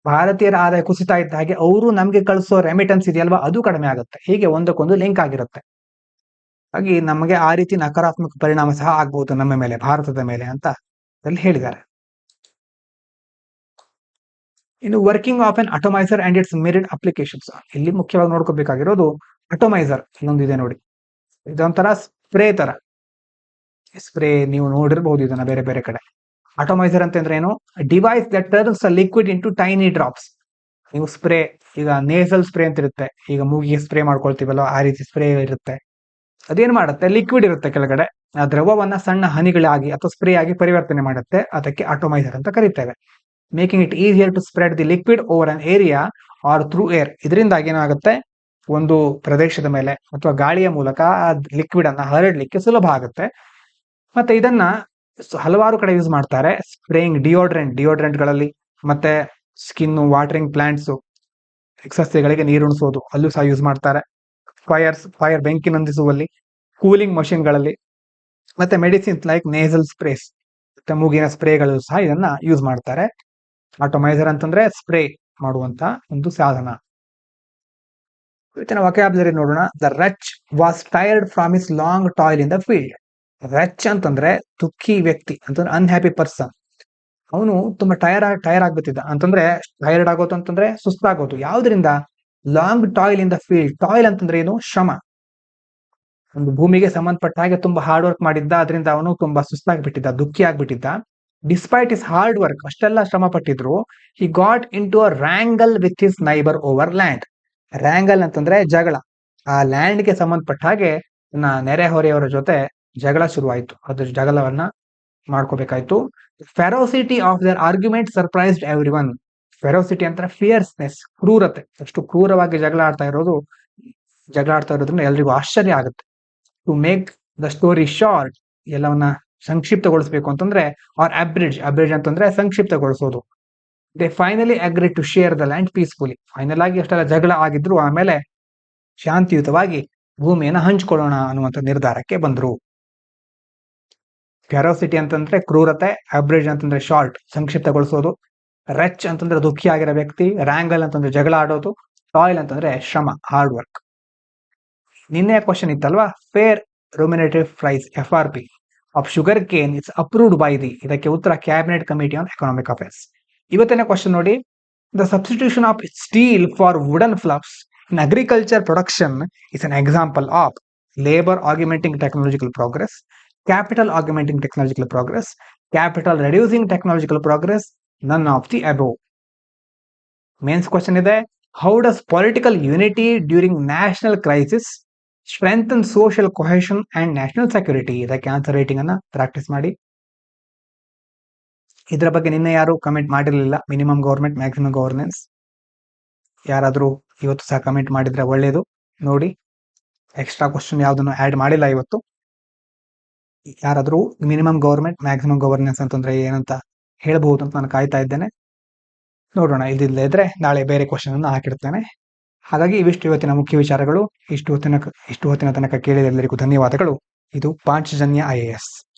ಭಾರತೀಯರ ಆದಾಯ ಕುಸಿತಾ ಇದ್ದ ಹಾಗೆ ಅವರು ನಮ್ಗೆ ಕಳಿಸೋ ರೆಮಿಟೆನ್ಸ್ ಇದೆಯಲ್ವಾ, ಅದು ಕಡಿಮೆ ಆಗುತ್ತೆ. ಹೀಗೆ ಒಂದಕ್ಕೊಂದು ಲಿಂಕ್ ಆಗಿರುತ್ತೆ. ಹಾಗೆ ನಮಗೆ ಆ ರೀತಿ ನಕಾರಾತ್ಮಕ ಪರಿಣಾಮ ಸಹ ಆಗ್ಬಹುದು ನಮ್ಮ ಮೇಲೆ, ಭಾರತದ ಮೇಲೆ ಅಂತ ಅಲ್ಲಿ ಹೇಳಿದ್ದಾರೆ. ಇನ್ನು working of an atomiser and its merit applications. ಇಲ್ಲಿ ಮುಖ್ಯವಾಗಿ ನೋಡ್ಕೋಬೇಕಾಗಿರೋದು ಅಟೋಮೈಸರ್. ಇನ್ನೊಂದಿದೆ ನೋಡಿ, ಇದೊಂಥರ ಸ್ಪ್ರೇ ತರ. ಸ್ಪ್ರೇ ನೀವು ನೋಡಿರ್ಬಹುದು ಇದನ್ನ ಬೇರೆ ಬೇರೆ ಕಡೆ. ಅಟೋಮೈಸರ್ ಅಂತಂದ್ರೆ ಏನು? Device that turns a liquid into tiny drops. ನೀವು ಸ್ಪ್ರೇ, ಈಗ ನೇಸಲ್ ಸ್ಪ್ರೇ ಅಂತ ಇರುತ್ತೆ, ಈಗ ಮೂಗಿಗೆ ಸ್ಪ್ರೇ ಮಾಡ್ಕೊಳ್ತೀವಲ್ಲ ಆ ರೀತಿ ಸ್ಪ್ರೇ ಇರುತ್ತೆ. ಅದೇನ್ ಮಾಡುತ್ತೆ, ಲಿಕ್ವಿಡ್ ಇರುತ್ತೆ ಕೆಳಗಡೆ, ಆ ದ್ರವವನ್ನ ಸಣ್ಣ ಹನಿಗಳಾಗಿ ಅಥವಾ ಸ್ಪ್ರೇ ಆಗಿ ಪರಿವರ್ತನೆ ಮಾಡುತ್ತೆ. ಅದಕ್ಕೆ ಅಟೋಮೈಸರ್ ಅಂತ ಕರೀತೇವೆ. Making it easier to spread the liquid over an area or through air. ಇದರಿಂದಾಗಿ ಏನಾಗುತ್ತೆ, ಒಂದು ಪ್ರದೇಶದ ಮೇಲೆ ಅಥವಾ ಗಾಳಿಯ ಮೂಲಕ ಆ ಲಿಕ್ವಿಡ್ ಅನ್ನ ಹರಡ್ಲಿಕ್ಕೆ ಸುಲಭ ಆಗುತ್ತೆ. ಮತ್ತೆ ಇದನ್ನ ಹಲವಾರು ಕಡೆ ಯೂಸ್ ಮಾಡ್ತಾರೆ. ಸ್ಪ್ರೇಯಿಂಗ್ ಡಿಯೋಡ್ರೆಂಟ್ ಗಳಲ್ಲಿ, ಮತ್ತೆ ಸ್ಕಿನ್ ವಾಟರಿಂಗ್ ಪ್ಲಾಂಟ್ಸ್, ಸಸ್ಯಗಳಿಗೆ ನೀರುಣಿಸೋದು, ಅಲ್ಲೂ ಸಹ ಯೂಸ್ ಮಾಡ್ತಾರೆ. ಫೈರ್ ಬೆಂಕಿ ನಂದಿಸುವಲ್ಲಿ, ಕೂಲಿಂಗ್ ಮಷಿನ್ ಗಳಲ್ಲಿ, ಮತ್ತೆ ಮೆಡಿಸಿನ್ಸ್ ಲೈಕ್ ನೇಸಲ್ ಸ್ಪ್ರೇಸ್, ಮತ್ತೆ ಮೂಗಿನ ಸ್ಪ್ರೇಗಳು ಸಹ ಇದನ್ನ ಯೂಸ್ ಮಾಡ್ತಾರೆ. ಅಟೋಮೈಸರ್ ಅಂತಂದ್ರೆ ಸ್ಪ್ರೇ ಮಾಡುವಂತ ಒಂದು ಸಾಧನ. ಇವತ್ತಿನ ವೊಕ್ಯಾಬ್ಯುಲರಿ ನೋಡೋಣ. The wretch was tired from his long toil in the field. Wretch ಅಂತಂದ್ರೆ ದುಃಖಿ ವ್ಯಕ್ತಿ ಅಂತಂದ್ರೆ ಅನ್ಹ್ಯಾಪಿ ಪರ್ಸನ್. ಅವನು ತುಂಬಾ ಟೈರ್ ಆಗ್ಬಿಟ್ಟಿದ್ದ. ಅಂತಂದ್ರೆ ಟೈರ್ಡ್ ಆಗೋದು ಅಂತಂದ್ರೆ ಸುಸ್ತಾಗೋದು. ಯಾವ್ದ್ರಿಂದ? Long toil in the field. Toil ಅಂತಂದ್ರೆ ಏನು? ಶ್ರಮ. ಒಂದು ಭೂಮಿಗೆ ಸಂಬಂಧಪಟ್ಟ ಹಾಗೆ ತುಂಬಾ ಹಾರ್ಡ್ ವರ್ಕ್ ಮಾಡಿದ್ದ, ಅದರಿಂದ ಅವನು ತುಂಬಾ ಸುಸ್ತಾಗ್ಬಿಟ್ಟಿದ್ದ, ದುಃಖಿ ಆಗ್ಬಿಟ್ಟಿದ್ದ. ಡಿಸ್ಪೈಟ್ ಇಸ್ ಹಾರ್ಡ್ ವರ್ಕ್, ಅಷ್ಟೆಲ್ಲ ಶ್ರಮ ಪಟ್ಟಿದ್ರು, he got into a wrangle with his neighbour over land. Wrangle ಅಂತಂದ್ರೆ ಜಗಳ. ಆ ಲ್ಯಾಂಡ್ ಗೆ ಸಂಬಂಧಪಟ್ಟ ಹಾಗೆ ನೆರೆಹೊರೆಯವರ ಜೊತೆ ಜಗಳ ಶುರುವಾಯಿತು. ಅದ್ರ ಜಗಳವನ್ನ ಮಾಡ್ಕೋಬೇಕಾಯ್ತು. Ferocity of their argument surprised everyone. Ferocity ಅಂದ್ರೆ ಫಿಯರ್ಸ್ನೆಸ್, ಕ್ರೂರತೆ. ಅಷ್ಟು ಕ್ರೂರವಾಗಿ ಜಗಳ ಆಡ್ತಾ ಇರೋದ್ರಿಂದ ಎಲ್ರಿಗೂ ಆಶ್ಚರ್ಯ ಆಗುತ್ತೆ. To make the story short, ಎಲ್ಲವನ್ನ ಸಂಕ್ಷಿಪ್ತಗೊಳಿಸಬೇಕು ಅಂತಂದ್ರೆ, ಆರ್ ಅಬ್ರಿಡ್ಜ್ ಅಂತಂದ್ರೆ ಸಂಕ್ಷಿಪ್ತಗೊಳಿಸೋದು. They finally agree to share the land peacefully. Final ಆಗಿ ಅಷ್ಟೆಲ್ಲ ಜಗಳ ಆಗಿದ್ರು ಆಮೇಲೆ ಶಾಂತಿಯುತವಾಗಿ ಭೂಮಿಯನ್ನ ಹಂಚ್ಕೊಳ್ಳೋಣ ಅನ್ನುವಂಥ ನಿರ್ಧಾರಕ್ಕೆ ಬಂದ್ರು. ಫೆರೋಸಿಟಿ ಅಂತಂದ್ರೆ ಕ್ರೂರತೆ, ಅಬ್ರಿಡ್ಜ್ ಅಂತಂದ್ರೆ ಶಾರ್ಟ್, ಸಂಕ್ಷಿಪ್ತಗೊಳಿಸೋದು, ರೆಚ್ ಅಂತಂದ್ರೆ ದುಃಖಿ ಆಗಿರೋ ವ್ಯಕ್ತಿ, ರ್ಯಾಂಗಲ್ ಅಂತಂದ್ರೆ ಜಗಳ ಆಡೋದು, ಟಾಯ್ಲ್ ಅಂತಂದ್ರೆ ಶ್ರಮ, ಹಾರ್ಡ್ ವರ್ಕ್. ನಿನ್ನೆ ಕ್ವಶನ್ ಇತ್ತಲ್ವಾ, fair remunerative price FRP of sugar cane its approved by the. ಇದಕ್ಕೆ ಉತ್ತರ cabinet committee on economic affairs. ಇವತ್ತಿನ ಕ್ವಶನ್ ನೋಡಿ, the substitution of steel for wooden ploughs in agriculture production is an example of labour augmenting technological progress, capital augmenting technological progress, capital reducing technological progress, none of the above. Mains question ಇದೆ, how does political unity during national crisis strengthen social cohesion and national security? ಇದಕ್ಕೆ answer writing ಅನ್ನ practice ಮಾಡಿ. ಇದರ ಬಗ್ಗೆ ನಿನ್ನೆ ಯಾರು comment ಮಾಡಿರಲಿಲ್ಲ. Minimum government, maximum governance. ಯಾರಾದ್ರೂ ಇವತ್ತು ಸಹ ಕಮೆಂಟ್ ಮಾಡಿದ್ರೆ ಒಳ್ಳೇದು. ನೋಡಿ, ಎಕ್ಸ್ಟ್ರಾ ಕ್ವಶನ್ ಯಾವ್ದನ್ನು ಆಡ್ ಮಾಡಿಲ್ಲ ಇವತ್ತು. ಯಾರಾದ್ರೂ ಮಿನಿಮಮ್ ಗವರ್ಮೆಂಟ್ ಮ್ಯಾಕ್ಸಿಮಮ್ ಗವರ್ನೆನ್ಸ್ ಅಂತಂದ್ರೆ ಏನಂತ ಹೇಳ್ಬಹುದು ಅಂತ ನಾನು ಕಾಯ್ತಾ ಇದ್ದೇನೆ. ನೋಡೋಣ, ಇದಿಲ್ಲದೆ ಇದ್ರೆ ನಾಳೆ ಬೇರೆ ಕ್ವಶನ್ ಅನ್ನು ಹಾಕಿಡ್ತೇನೆ. ಹಾಗಾಗಿ ಇವಿಷ್ಟು ಇವತ್ತಿನ ಮುಖ್ಯ ವಿಚಾರಗಳು. ಇಷ್ಟು ಹೊತ್ತಿನ ತನಕ ಕೇಳಿದ ಎಲ್ಲರಿಗೂ ಧನ್ಯವಾದಗಳು. ಇದು ಪಾಂಚಜನ್ಯ IAS.